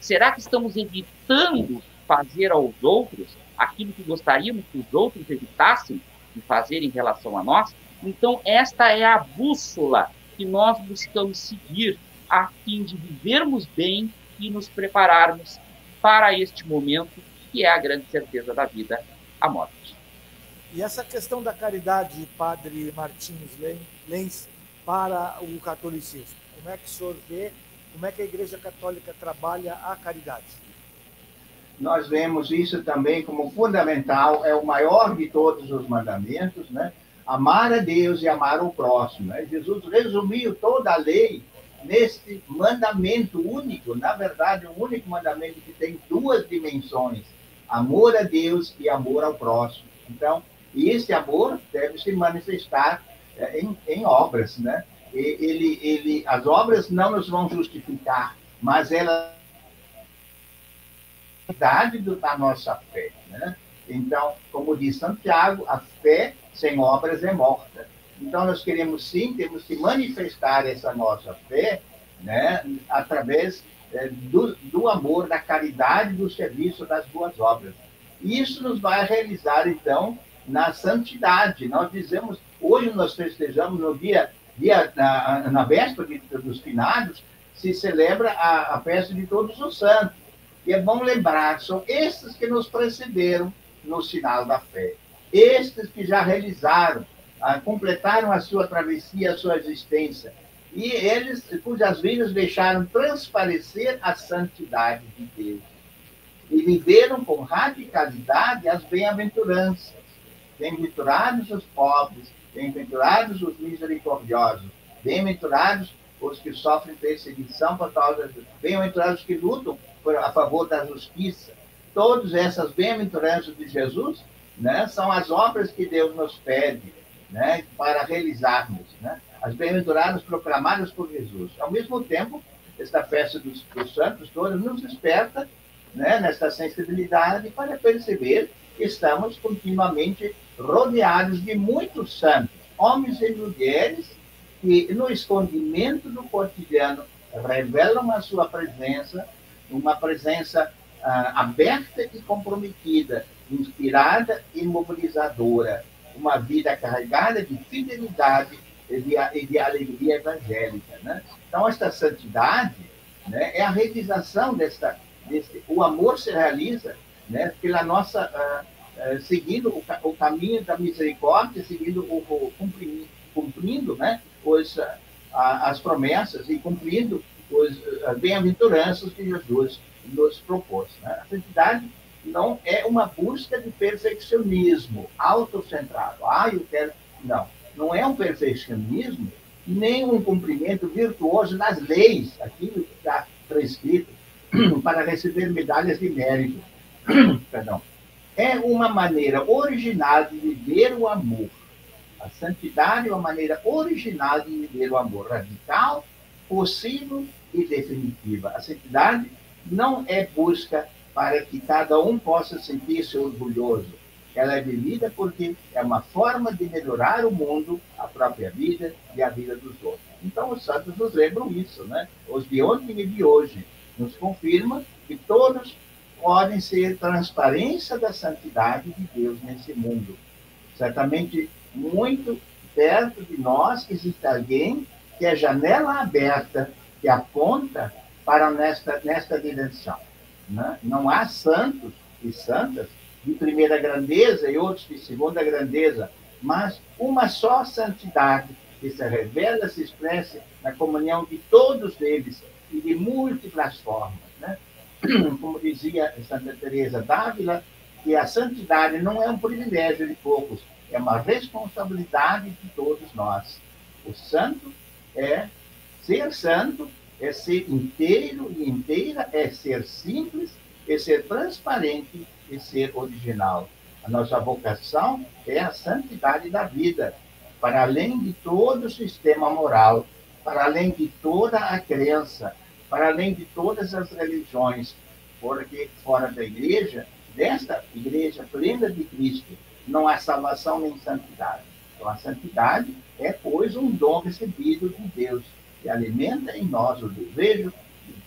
Será que estamos evitando fazer aos outros aquilo que gostaríamos que os outros evitassem de fazer em relação a nós? Então, esta é a bússola que nós buscamos seguir a fim de vivermos bem e nos prepararmos para este momento que é a grande certeza da vida, a morte. E essa questão da caridade, Padre Martins Lenz, para o catolicismo, como é que o senhor vê, como é que a Igreja Católica trabalha a caridade? Nós vemos isso também como fundamental, é o maior de todos os mandamentos, né? Amar a Deus e amar o próximo. Né? Jesus resumiu toda a lei neste mandamento único, na verdade, um único mandamento que tem duas dimensões, amor a Deus e amor ao próximo. Então, esse amor deve se manifestar em obras, né? As obras não nos vão justificar, mas ela é a verdade da nossa fé, né? Então, como diz Santiago, a fé sem obras é morta. Então, nós queremos sim, temos que manifestar essa nossa fé, né, através do amor, da caridade, do serviço, das boas obras. E isso nos vai realizar, então, na santidade. Nós dizemos, hoje nós festejamos no na véspera dos finados, se celebra a festa de Todos os Santos. E é bom lembrar, são estes que nos precederam no sinal da fé. Estes que já realizaram, completaram a sua travessia, a sua existência. E eles, cujas vidas deixaram transparecer a santidade de Deus. E viveram com radicalidade as bem-aventuranças. Bem-aventurados os pobres, bem-aventurados os misericordiosos, bem-aventurados os que sofrem perseguição por causa de... Bem-aventurados os que lutam a favor da justiça. Todas essas bem-aventuranças de Jesus, né, são as obras que Deus nos pede, né, para realizarmos, né, as bem-aventuradas proclamadas por Jesus. Ao mesmo tempo, esta festa dos santos todos nos desperta, né, nesta sensibilidade para perceber que estamos continuamente rodeados de muitos santos, homens e mulheres, que no escondimento do cotidiano revelam a sua presença, uma presença aberta e comprometida, inspirada e mobilizadora, uma vida carregada de fidelidade e de alegria evangélica, né? Então, esta santidade, né, é a realização o amor se realiza, né, pela nossa, seguindo o caminho da misericórdia, seguindo cumprindo, né, as promessas e cumprindo as bem-aventuranças que Jesus nos propôs. Né? A santidade não é uma busca de perfeccionismo autocentrado. Eu quero... Não é um perfeccionismo, nem um cumprimento virtuoso das leis, aquilo que está prescrito para receber medalhas de mérito. Perdão. É uma maneira original de viver o amor. A santidade é uma maneira original de viver o amor, radical, possível e definitiva. A santidade não é busca para que cada um possa sentir-se orgulhoso. ela é vivida porque é uma forma de melhorar o mundo, a própria vida e a vida dos outros. Então, os santos nos lembram isso, né? Os de ontem e de hoje nos confirmam que todos podem ser transparência da santidade de Deus nesse mundo. Certamente, muito perto de nós existe alguém que é janela aberta, que aponta para nesta direção. Né? Não há santos e santas de primeira grandeza e outros de segunda grandeza, mas uma só santidade que se revela, se expressa na comunhão de todos eles e de múltiplas formas. Né? Como dizia Santa Teresa d'Ávila, que a santidade não é um privilégio de poucos, é uma responsabilidade de todos nós. O santo é ser inteiro e inteira, é ser simples, é ser transparente e ser original. A nossa vocação é a santidade da vida, para além de todo o sistema moral, para além de toda a crença, para além de todas as religiões, porque fora da igreja, desta igreja plena de Cristo, não há salvação nem santidade. Então, a santidade é, pois, um dom recebido de Deus, que alimenta em nós o desejo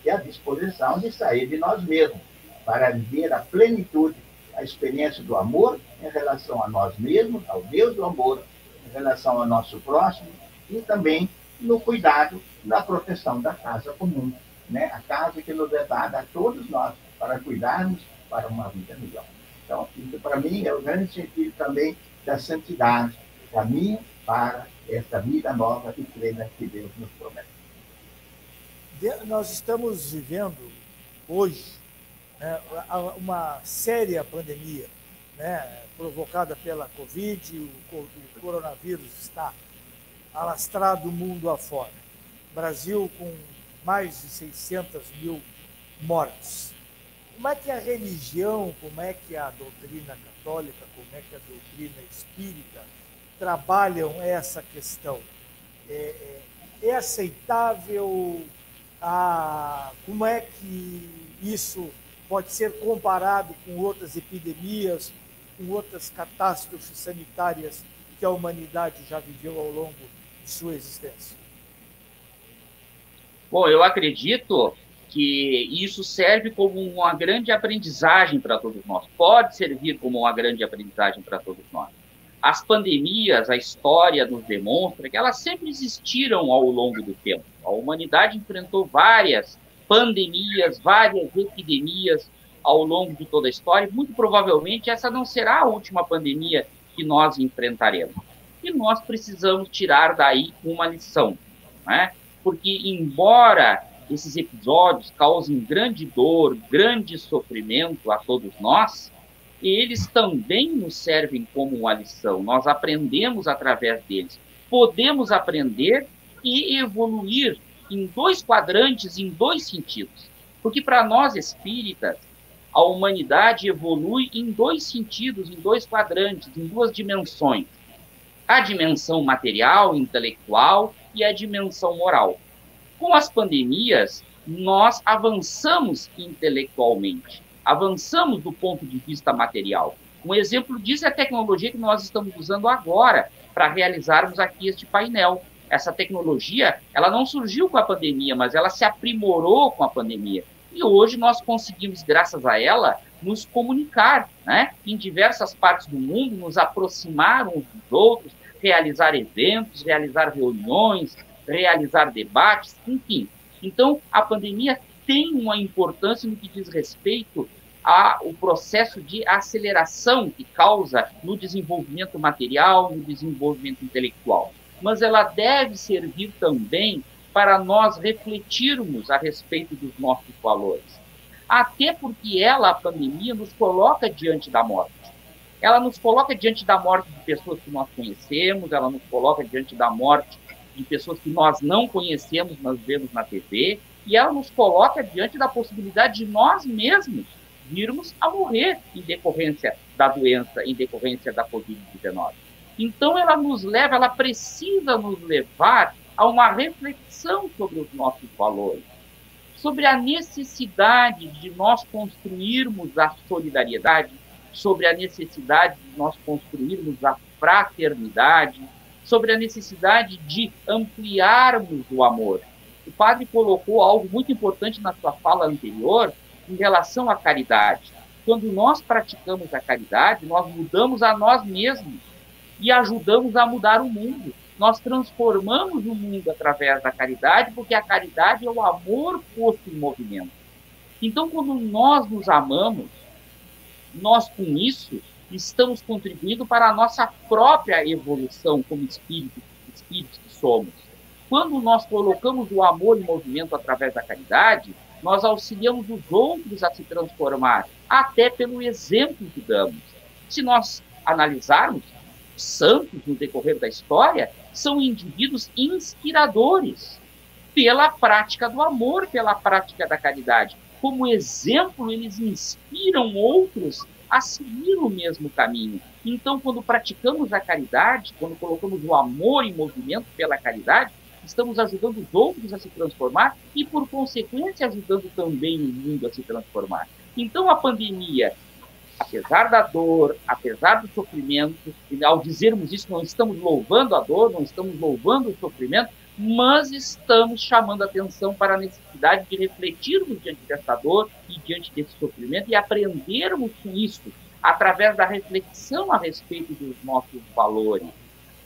e a disposição de sair de nós mesmos, para viver a plenitude, a experiência do amor em relação a nós mesmos, ao Deus do amor, em relação ao nosso próximo, e também no cuidado, na proteção da casa comum, né? A casa que nos é dada a todos nós, para cuidarmos para uma vida melhor. Então, isso para mim é o grande sentido também da santidade, caminho para essa vida nova e plena que Deus nos promete. Nós estamos vivendo hoje, né, uma séria pandemia, né, provocada pela Covid. O coronavírus está alastrado o mundo afora. Brasil com mais de 600 mil mortes. Como é que a religião, como é que a doutrina católica, como é que a doutrina espírita trabalham essa questão? É aceitável? Como é que isso pode ser comparado com outras epidemias, com outras catástrofes sanitárias que a humanidade já viveu ao longo de sua existência? Bom, eu acredito que isso serve como uma grande aprendizagem para todos nós. Pode servir como uma grande aprendizagem para todos nós. As pandemias, a história nos demonstra que elas sempre existiram ao longo do tempo. A humanidade enfrentou várias pandemias, várias epidemias ao longo de toda a história. Muito provavelmente essa não será a última pandemia que nós enfrentaremos. E nós precisamos tirar daí uma lição, né? Porque, embora esses episódios causem grande dor, grande sofrimento a todos nós, eles também nos servem como uma lição. Nós aprendemos através deles. Podemos aprender e evoluir em dois quadrantes, em dois sentidos. Porque, para nós espíritas, a humanidade evolui em dois sentidos, em dois quadrantes, em duas dimensões. A dimensão material, intelectual, e a dimensão moral. Com as pandemias, nós avançamos intelectualmente, avançamos do ponto de vista material. Um exemplo disso é a tecnologia que nós estamos usando agora para realizarmos aqui este painel. Essa tecnologia, ela não surgiu com a pandemia, mas ela se aprimorou com a pandemia. E hoje nós conseguimos, graças a ela, nos comunicar, né? Em diversas partes do mundo, nos aproximar uns dos outros, realizar eventos, realizar reuniões, realizar debates, enfim. Então, a pandemia tem uma importância no que diz respeito ao processo de aceleração que causa no desenvolvimento material, no desenvolvimento intelectual. Mas ela deve servir também para nós refletirmos a respeito dos nossos valores. Até porque a pandemia, nos coloca diante da morte. Ela nos coloca diante da morte de pessoas que nós conhecemos, ela nos coloca diante da morte de pessoas que nós não conhecemos, nós vemos na TV, e ela nos coloca diante da possibilidade de nós mesmos virmos a morrer em decorrência da doença, em decorrência da Covid-19. Então, ela precisa nos levar a uma reflexão sobre os nossos valores, sobre a necessidade de nós construirmos a solidariedade, sobre a necessidade de nós construirmos a fraternidade, sobre a necessidade de ampliarmos o amor. O padre colocou algo muito importante na sua fala anterior em relação à caridade. Quando nós praticamos a caridade, nós mudamos a nós mesmos e ajudamos a mudar o mundo. Nós transformamos o mundo através da caridade, porque a caridade é o amor posto em movimento. Então, quando nós nos amamos, nós, com isso, estamos contribuindo para a nossa própria evolução como espíritos que somos. Quando nós colocamos o amor em movimento através da caridade, nós auxiliamos os outros a se transformar, até pelo exemplo que damos. Se nós analisarmos, os santos, no decorrer da história, são indivíduos inspiradores pela prática do amor, pela prática da caridade. Como exemplo, eles inspiram outros a seguir o mesmo caminho. Então, quando praticamos a caridade, quando colocamos o amor em movimento pela caridade, estamos ajudando os outros a se transformar e, por consequência, ajudando também o mundo a se transformar. Então, a pandemia, apesar da dor, apesar do sofrimento, e ao dizermos isso, não estamos louvando a dor, não estamos louvando o sofrimento, mas estamos chamando a atenção para a necessidade de refletirmos diante dessa dor e diante desse sofrimento e aprendermos com isso, através da reflexão a respeito dos nossos valores.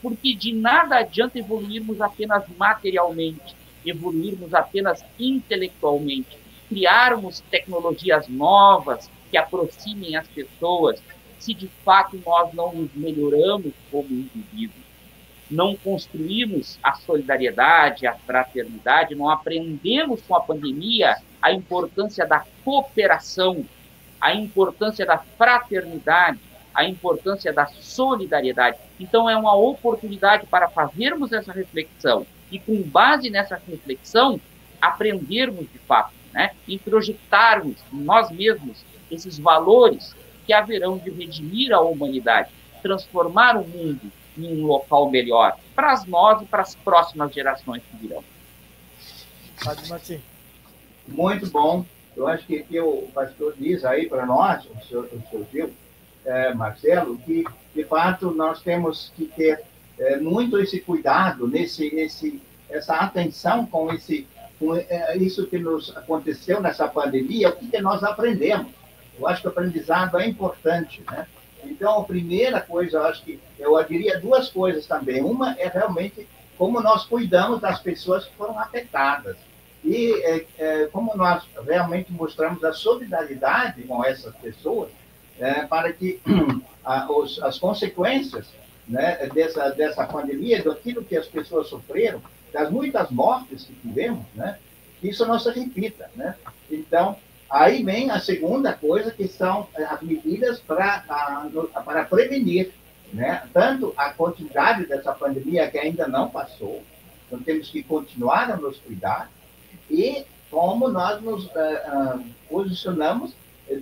Porque de nada adianta evoluirmos apenas materialmente, evoluirmos apenas intelectualmente, criarmos tecnologias novas que aproximem as pessoas, se de fato nós não nos melhoramos como indivíduos. Não construímos a solidariedade, a fraternidade, não aprendemos com a pandemia a importância da cooperação, a importância da fraternidade, a importância da solidariedade. Então, é uma oportunidade para fazermos essa reflexão e, com base nessa reflexão, aprendermos de fato, né? Introjetarmos em nós mesmos esses valores que haverão de redimir a humanidade, transformar o mundo em um local melhor para nós e para as próximas gerações que virão. Padre Martim. Muito bom. Eu acho que o pastor diz aí para nós, o senhor viu, Marcelo, que de fato nós temos que ter muito esse cuidado, essa atenção com isso que nos aconteceu nessa pandemia, o que nós aprendemos. Eu acho que o aprendizado é importante, né? Então, a primeira coisa, eu diria duas coisas também. Uma é realmente como nós cuidamos das pessoas que foram afetadas. E como nós realmente mostramos a solidariedade com essas pessoas, para que as consequências, né, dessa pandemia, daquilo que as pessoas sofreram, das muitas mortes que tivemos, né, isso não se repita, né? Então, aí vem a segunda coisa, que são as medidas para prevenir, né? Tanto a continuidade dessa pandemia, que ainda não passou, então temos que continuar a nos cuidar, e como nós nos posicionamos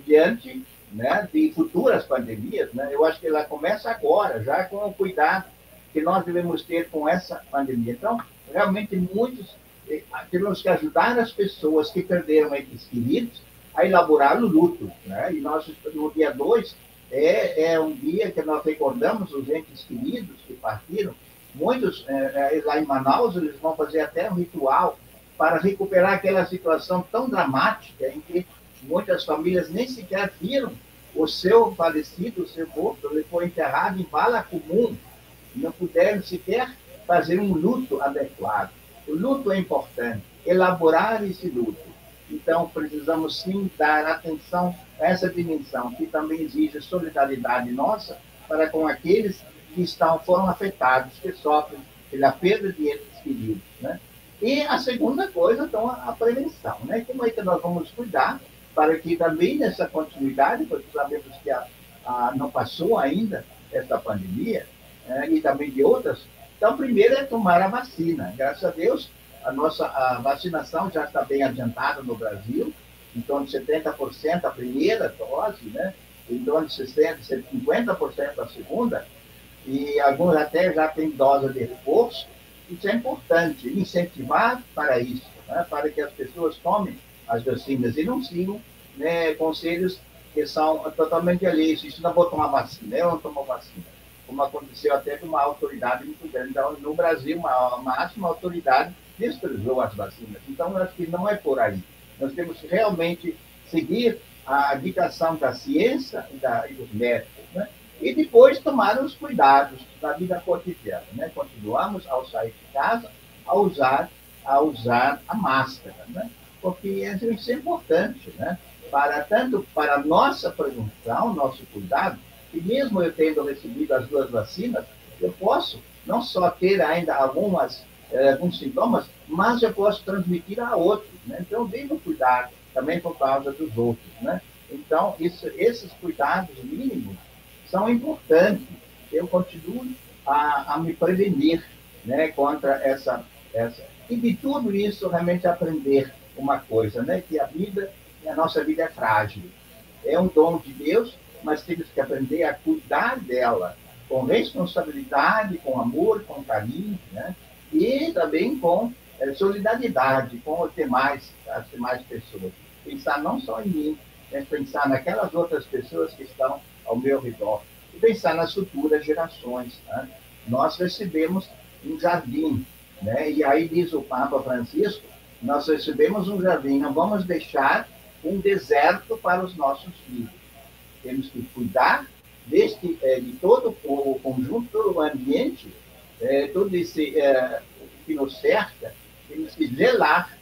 diante, né, de futuras pandemias, né? Eu acho que ela começa agora, já com o cuidado que nós devemos ter com essa pandemia. Então, realmente, temos que ajudar as pessoas que perderam entes queridos a elaborar o luto, né? E nós, no dia 2, é um dia que nós recordamos os entes queridos que partiram. Muitos, lá em Manaus, eles vão fazer até um ritual para recuperar aquela situação tão dramática em que muitas famílias nem sequer viram o seu falecido, o seu corpo. Ele foi enterrado em vala comum, não puderam sequer fazer um luto adequado. O luto é importante, elaborar esse luto. Então, precisamos sim dar atenção a essa dimensão, que também exige solidariedade nossa para com aqueles que foram afetados, que sofrem pela perda de entes queridos, né? E a segunda coisa, então, a prevenção, né? Como é que nós vamos cuidar para que também nessa continuidade, porque sabemos que não passou ainda essa pandemia, e também de outras. Então, primeiro é tomar a vacina. Graças a Deus, a vacinação já está bem adiantada no Brasil, em torno de 70% a primeira dose, né? Em torno de 60%, 50% a segunda, e alguns até já têm dose de reforço. Isso é importante, incentivar para isso, né? Para que as pessoas tomem as vacinas e não sigam, né, conselhos que são totalmente alheios. Isso não vou tomar vacina, eu não tomo vacina. Como aconteceu até com uma autoridade muito grande. Então, no Brasil, uma máxima autoridade desprezou as vacinas. Então, eu acho que não é por aí. Nós temos que realmente seguir a indicação da ciência e dos médicos, né? E depois tomar os cuidados da vida cotidiana, né? Continuamos, ao sair de casa, a usar a máscara, né? Porque isso é importante, né? Tanto para a nossa prevenção, nosso cuidado, e mesmo eu tendo recebido as 2 vacinas, eu posso não só ter ainda alguns sintomas, mas eu posso transmitir a outros, né? Então, eu devo cuidar também por causa dos outros, né? Então, esses cuidados mínimos são importantes. Eu continuo a me prevenir, né, contra essa... E de tudo isso, realmente aprender uma coisa, né, que a nossa vida é frágil. É um dom de Deus, mas temos que aprender a cuidar dela com responsabilidade, com amor, com carinho, né? E também com solidariedade com as demais pessoas. Pensar não só em mim, mas pensar naquelas outras pessoas que estão ao meu redor. E pensar nas futuras gerações, né? Nós recebemos um jardim, né? E aí diz o Papa Francisco, nós recebemos um jardim, não vamos deixar um deserto para os nossos filhos. Temos que cuidar de todo o conjunto do ambiente, todo esse que nos cerca, temos que zelar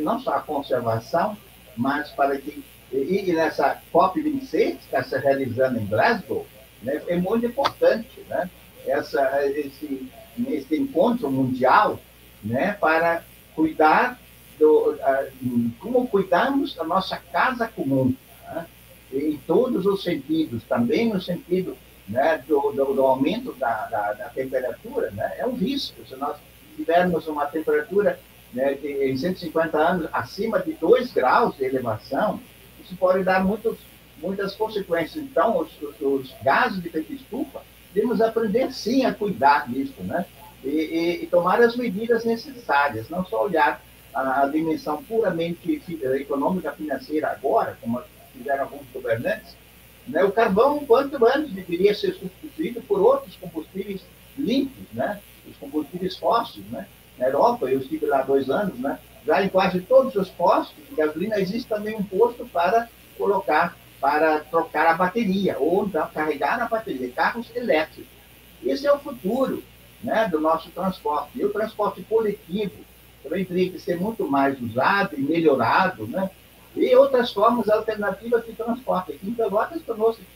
não só a conservação, mas para que, e nessa COP26, que está se realizando em Glasgow, né, é muito importante, né, esse encontro mundial, né, para cuidar como cuidamos da nossa casa comum, né? Em todos os sentidos, também no sentido, né, do aumento da temperatura, né? É um risco. Se nós tivermos uma temperatura, né, em 150 anos acima de 2 graus de elevação, isso pode dar muitas consequências. Então, os gases de efeito estufa, devemos aprender sim a cuidar disso, né? E tomar as medidas necessárias, não só olhar a dimensão puramente econômica financeira agora, como fizeram alguns governantes, né? O carvão, quanto antes, deveria ser substituído por outros combustíveis limpos, né? Os combustíveis fósseis, né? Na Europa, eu estive lá 2 anos, né? Já em quase todos os postos de gasolina existe também um posto para trocar a bateria, ou então carregar a bateria, carros elétricos. Esse é o futuro, né, do nosso transporte. E o transporte coletivo também teria que ser muito mais usado e melhorado, né? E outras formas alternativas de transporte. Aqui em Pelotas,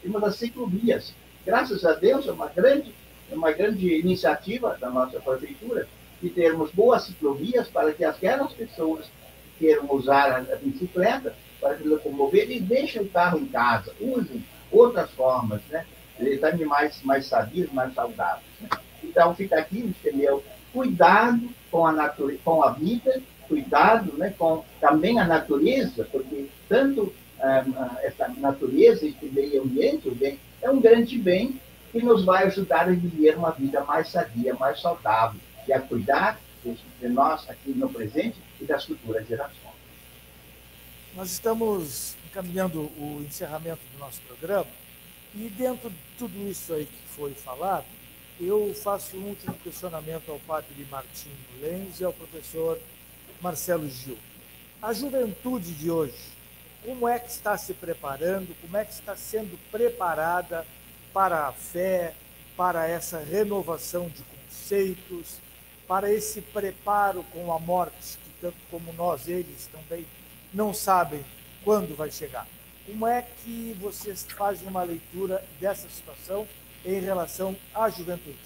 temos as ciclovias. Graças a Deus, é uma grande iniciativa da nossa prefeitura de termos boas ciclovias para que aquelas pessoas que queiram usar a bicicleta para se locomover e deixem o carro em casa, usem outras formas, né? Também mais sabias, mais saudáveis, né? Então, fica aqui, entendeu? Cuidado com a vida, cuidado, né, com também a natureza, porque tanto essa natureza, esse meio ambiente, o bem, é um grande bem que nos vai ajudar a viver uma vida mais sadia, mais saudável, e a cuidar de nós aqui no presente e das futuras gerações. Nós estamos encaminhando o encerramento do nosso programa e dentro de tudo isso aí que foi falado, eu faço um último questionamento ao padre Martinho Lenz e ao professor Marcelo Gil. A juventude de hoje, como é que está se preparando, como é que está sendo preparada para a fé, para essa renovação de conceitos, para esse preparo com a morte, que tanto como nós, eles também não sabem quando vai chegar? Como é que vocês fazem uma leitura dessa situação em relação à juventude?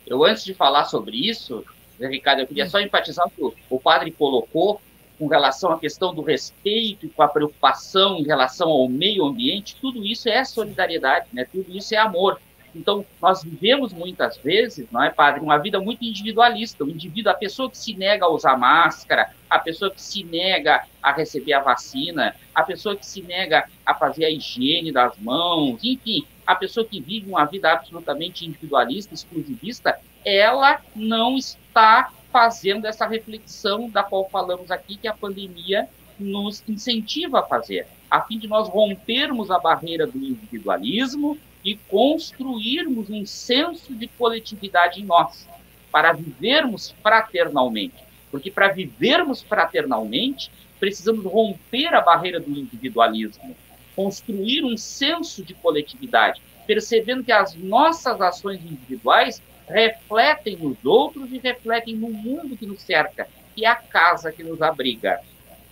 Eu, antes de falar sobre isso, Ricardo, eu queria só enfatizar o que o padre colocou com relação à questão do respeito e com a preocupação em relação ao meio ambiente. Tudo isso é solidariedade, né? Tudo isso é amor. Então, nós vivemos muitas vezes, não é, padre, uma vida muito individualista. O indivíduo, a pessoa que se nega a usar máscara, a pessoa que se nega a receber a vacina, a pessoa que se nega a fazer a higiene das mãos, enfim, a pessoa que vive uma vida absolutamente individualista, exclusivista, ela não está fazendo essa reflexão da qual falamos aqui, que a pandemia nos incentiva a fazer. a fim de nós rompermos a barreira do individualismo e construirmos um senso de coletividade em nós, para vivermos fraternalmente. Porque para vivermos fraternalmente, precisamos romper a barreira do individualismo, construir um senso de coletividade, percebendo que as nossas ações individuais refletem nos outros e refletem no mundo que nos cerca, que é a casa que nos abriga.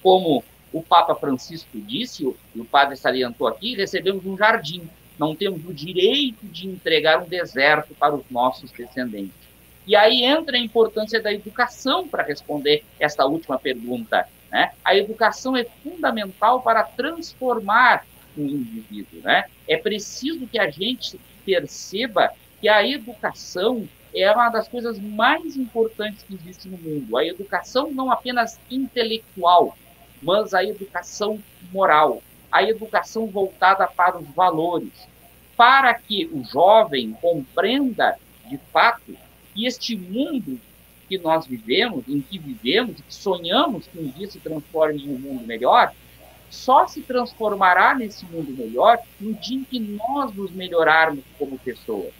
Como o Papa Francisco disse, e o padre salientou aqui, recebemos um jardim, não temos o direito de entregar um deserto para os nossos descendentes. E aí entra a importância da educação para responder esta última pergunta, né? A educação é fundamental para transformar o indivíduo, né? É preciso que a gente perceba que a educação é uma das coisas mais importantes que existe no mundo. A educação não apenas intelectual, mas a educação moral, a educação voltada para os valores, para que o jovem compreenda, de fato, que este mundo que nós vivemos, em que vivemos, que sonhamos que um dia se transforme em um mundo melhor, só se transformará nesse mundo melhor no dia em que nós nos melhorarmos como pessoas.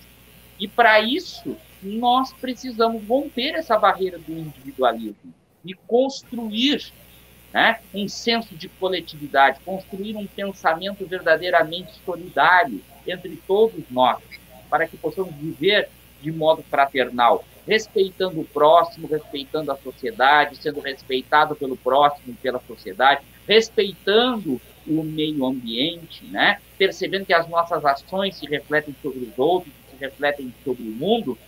E para isso, nós precisamos romper essa barreira do individualismo e construir, né, um senso de coletividade, construir um pensamento verdadeiramente solidário entre todos nós, para que possamos viver de modo fraternal, respeitando o próximo, respeitando a sociedade, sendo respeitado pelo próximo e pela sociedade, respeitando o meio ambiente, né? Percebendo que as nossas ações se refletem sobre os outros, se refletem sobre o mundo.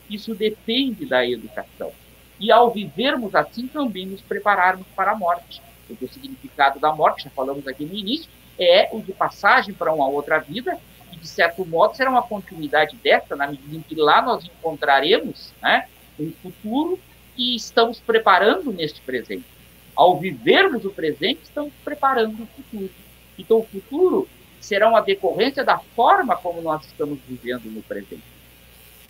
Isso depende da educação. E ao vivermos assim, também nos prepararmos para a morte. Porque o significado da morte, já falamos aqui no início, é o de passagem para uma outra vida, e de certo modo será uma continuidade dessa, na medida em que lá nós encontraremos, né, um futuro que estamos preparando neste presente. Ao vivermos o presente, estamos preparando o futuro. Então o futuro será uma decorrência da forma como nós estamos vivendo no presente.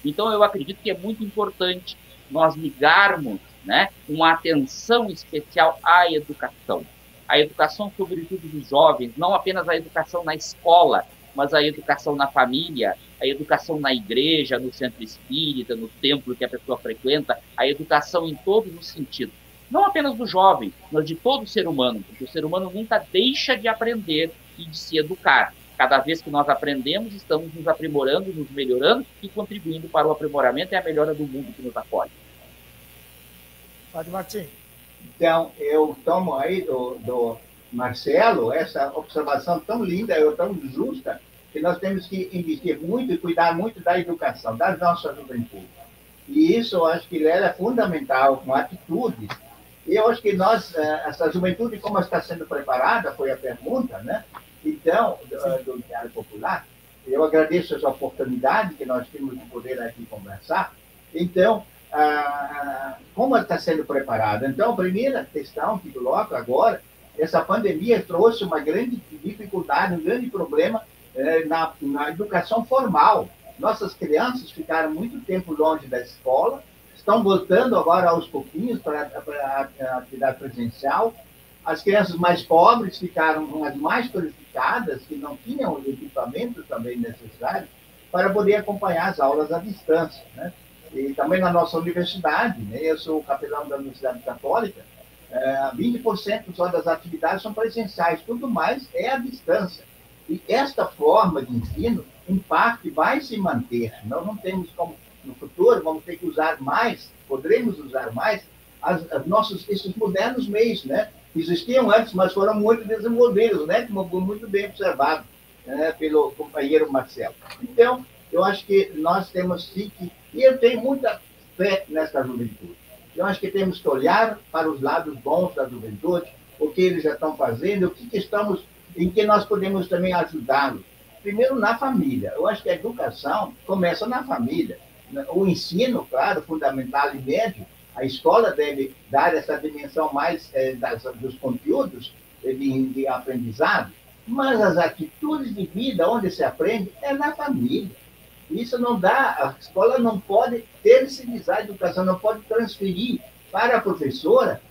Então eu acredito que é muito importante nós ligarmos, né, uma atenção especial à educação. A educação, sobretudo dos jovens, não apenas a educação na escola, mas a educação na família, a educação na igreja, no centro espírita, no templo que a pessoa frequenta, a educação em todos os sentidos. Não apenas do jovem, mas de todo ser humano, porque o ser humano nunca deixa de aprender e de se educar. Cada vez que nós aprendemos, estamos nos aprimorando, nos melhorando e contribuindo para o aprimoramento e a melhora do mundo que nos acolhe. Padre Martim. Então, eu tomo aí do Marcelo essa observação tão linda, tão justa, que nós temos que investir muito e cuidar muito da educação, da nossa juventude. E isso eu acho que ela é fundamental, com atitudes. E eu acho que nós, essa juventude, como está sendo preparada, foi a pergunta, né? Então, do Diário Popular, eu agradeço essa oportunidade que nós temos de poder aqui conversar. Então, como está sendo preparada? Então, a primeira questão que coloco agora, essa pandemia trouxe uma grande dificuldade, um grande problema na educação formal. Nossas crianças ficaram muito tempo longe da escola, estão voltando agora aos pouquinhos para a atividade presencial. As crianças mais pobres ficaram com as mais qualificadas, que não tinham o equipamento também necessário para poder acompanhar as aulas à distância, né? E também na nossa universidade, né? Eu sou capelão da Universidade Católica, 20% só das atividades são presenciais, tudo mais é à distância. E esta forma de ensino, em parte, vai se manter. Nós não temos como, no futuro, vamos ter que usar mais, poderemos usar mais, esses modernos meios, né? Existiam antes, mas foram muito desenvolvidos, né? Como muito bem observado, né, pelo companheiro Marcelo. Então, eu acho que nós temos sim que... E eu tenho muita fé nessa juventude. Eu acho que temos que olhar para os lados bons da juventude, o que eles já estão fazendo, em que nós podemos também ajudá-los. Primeiro, na família. Eu acho que a educação começa na família. O ensino, claro, fundamental e médio, a escola deve dar essa dimensão mais dos conteúdos de aprendizado, mas as atitudes de vida, onde se aprende, é na família. Isso não dá, a escola não pode terceirizar a educação, não pode transferir para a professora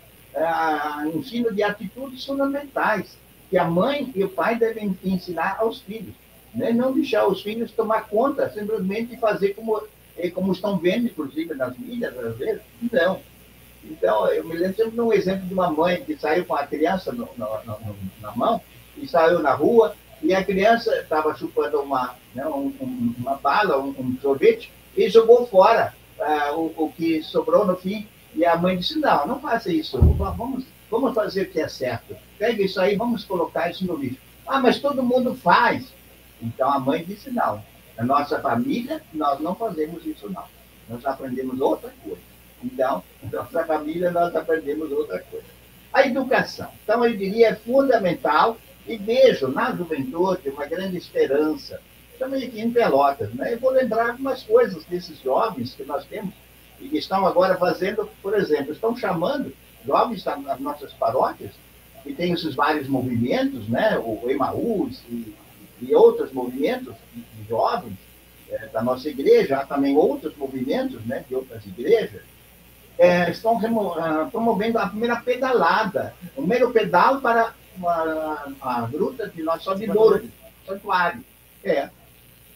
ensino de atitudes fundamentais. que a mãe e o pai devem ensinar aos filhos, né? Não deixar os filhos tomar conta, simplesmente fazer como estão vendo, inclusive, nas mídias, às vezes. Não. Então, eu me lembro sempre de um exemplo de uma mãe que saiu com a criança na mão e saiu na rua e a criança estava chupando uma bala, um sorvete, e jogou fora o que sobrou no fim. E a mãe disse, não faça isso, vamos fazer o que é certo. Pega isso aí, vamos colocar isso no lixo. Ah, mas todo mundo faz. Então a mãe disse, não, na nossa família nós não fazemos isso não. Nós aprendemos outra coisa. Então, na nossa família nós aprendemos outra coisa. A educação, então eu diria, é fundamental e vejo na juventude uma grande esperança. Também aqui em Pelotas, né? Eu vou lembrar algumas coisas desses jovens que nós temos e que estão agora fazendo, por exemplo, estão chamando jovens nas nossas paróquias, e tem esses vários movimentos, né? O Emaús e outros movimentos de jovens da nossa igreja, há também outros movimentos, né, de outras igrejas, estão promovendo a primeira pedalada, o primeiro pedal para a gruta de Nossa Senhora de Lourdes, santuário.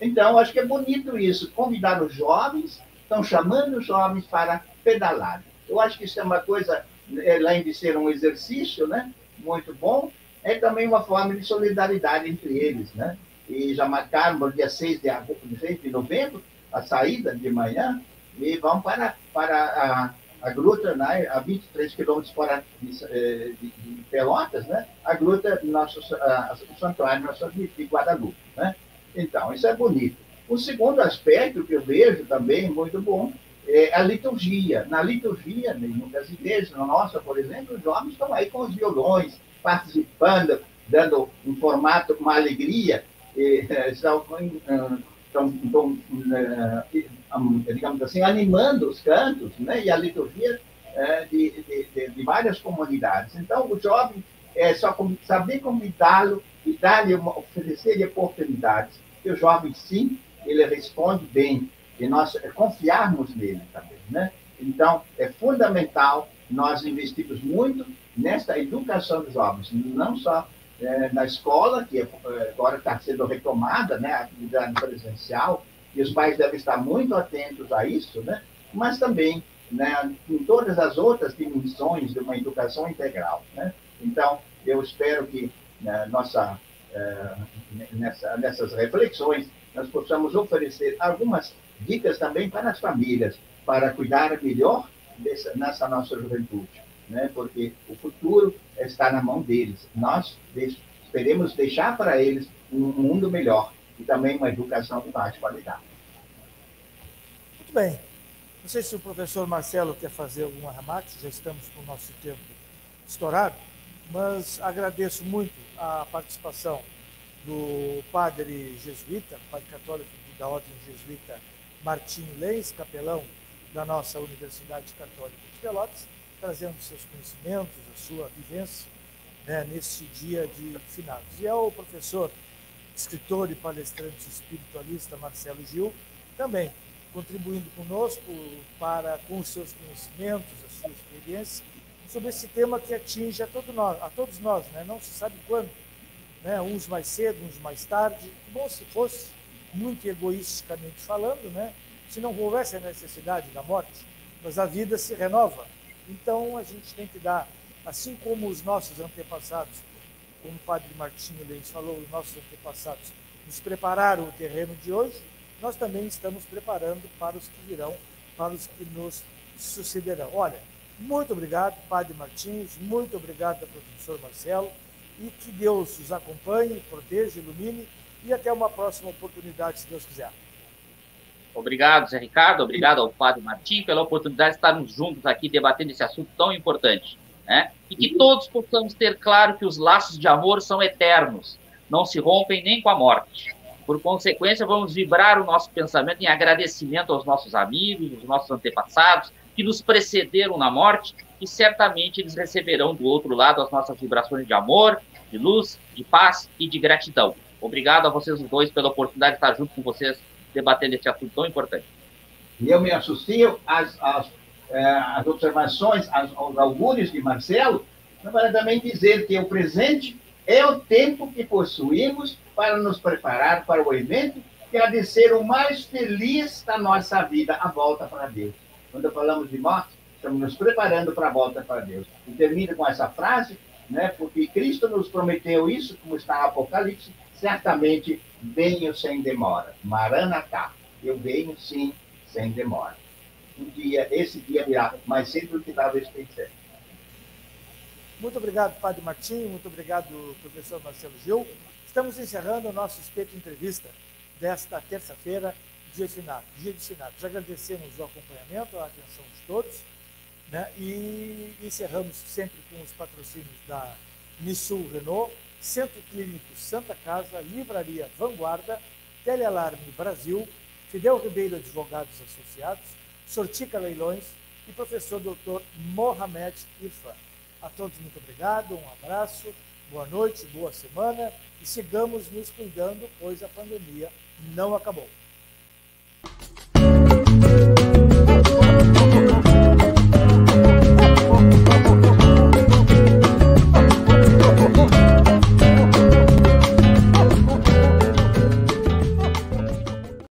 Então, acho que é bonito isso, convidar os jovens, estão chamando os jovens para pedalar. Eu acho que isso é uma coisa, além de ser um exercício, né, muito bom, é também uma forma de solidariedade entre eles, né? E já marcaram no dia 6 de novembro a saída de manhã e vão para a gruta, né, a 23 quilômetros fora de Pelotas, né, a gruta do santuário de Guadalupe, né? Então, isso é bonito. O segundo aspecto que eu vejo também muito bom é a liturgia. Na liturgia, nas igrejas, na nossa, por exemplo, os jovens estão aí com os violões, participando, dando um formato, uma alegria, estão digamos assim, animando os cantos, né, e a liturgia de várias comunidades. Então, o jovem é só saber convidá-lo e oferecer-lhe oportunidades. E o jovem, sim, ele responde bem, e nós confiarmos nele também, né? Então, é fundamental nós investirmos muito nesta educação dos jovens, não só na escola, que agora está sendo retomada, né, a atividade presencial, e os pais devem estar muito atentos a isso, né, mas também, né, em todas as outras dimensões de uma educação integral, né? Então, eu espero que nessas reflexões nós possamos oferecer algumas dicas também para as famílias, para cuidar melhor nessa nossa juventude, né? Porque o futuro está na mão deles. Nós esperemos deixar para eles um mundo melhor e também uma educação de mais qualidade. Muito bem. Não sei se o professor Marcelo quer fazer algum arremate, já estamos com o nosso tempo estourado, mas agradeço muito a participação do padre jesuíta, padre católico da Ordem Jesuíta Martim Leis, capelão da nossa Universidade Católica de Pelotas, trazendo seus conhecimentos, a sua vivência, né, nesse dia de finados. E ao professor, escritor e palestrante espiritualista Marcelo Gil, também contribuindo conosco com os seus conhecimentos, a sua experiência, sobre esse tema que atinge a todos nós, né? Não se sabe quando, né? Uns mais cedo, uns mais tarde. Bom se fosse, muito egoisticamente falando, né? Se não houvesse a necessidade da morte, mas a vida se renova. Então a gente tem que dar, assim como os nossos antepassados, como o padre Martinho Leis falou, os nossos antepassados nos prepararam o terreno de hoje, nós também estamos preparando para os que virão, para os que nos sucederão. Olha, muito obrigado, padre Martins, muito obrigado, professor Marcelo, e que Deus os acompanhe, proteja, ilumine, e até uma próxima oportunidade, se Deus quiser. Obrigado, Zé Ricardo, obrigado ao padre Martim pela oportunidade de estarmos juntos aqui debatendo esse assunto tão importante, né? E que todos possamos ter claro que os laços de amor são eternos, não se rompem nem com a morte. Por consequência, vamos vibrar o nosso pensamento em agradecimento aos nossos amigos, aos nossos antepassados, que nos precederam na morte, e certamente eles receberão do outro lado as nossas vibrações de amor, de luz, de paz e de gratidão. Obrigado a vocês os dois pela oportunidade de estar junto com vocês debatendo esse assunto tão importante. E eu me associo às observações, aos augúrios de Marcelo, para também dizer que o presente É o tempo que possuímos para nos preparar para o evento que há de ser o mais feliz da nossa vida, a volta para Deus. Quando falamos de morte, estamos nos preparando para a volta para Deus. E termino com essa frase, né? Porque Cristo nos prometeu isso, como está no Apocalipse, certamente venho sem demora. Maranatá, eu venho sim, sem demora. Esse dia virá mais cedo do que talvez pensemos. Muito obrigado, Padre Martim, muito obrigado, professor Marcelo Gil. Estamos encerrando o nosso Espeto Entrevista desta terça-feira, dia de finados. Agradecemos o acompanhamento, a atenção de todos, né? E encerramos sempre com os patrocínios da Nissul Renault, Centro Clínico Santa Casa, Livraria Vanguarda, Telealarme Brasil, Fidel Ribeiro Advogados Associados, Sortica Leilões e professor Dr. Mohamed Irfan. A todos muito obrigado, um abraço, boa noite, boa semana e sigamos nos cuidando, pois a pandemia não acabou.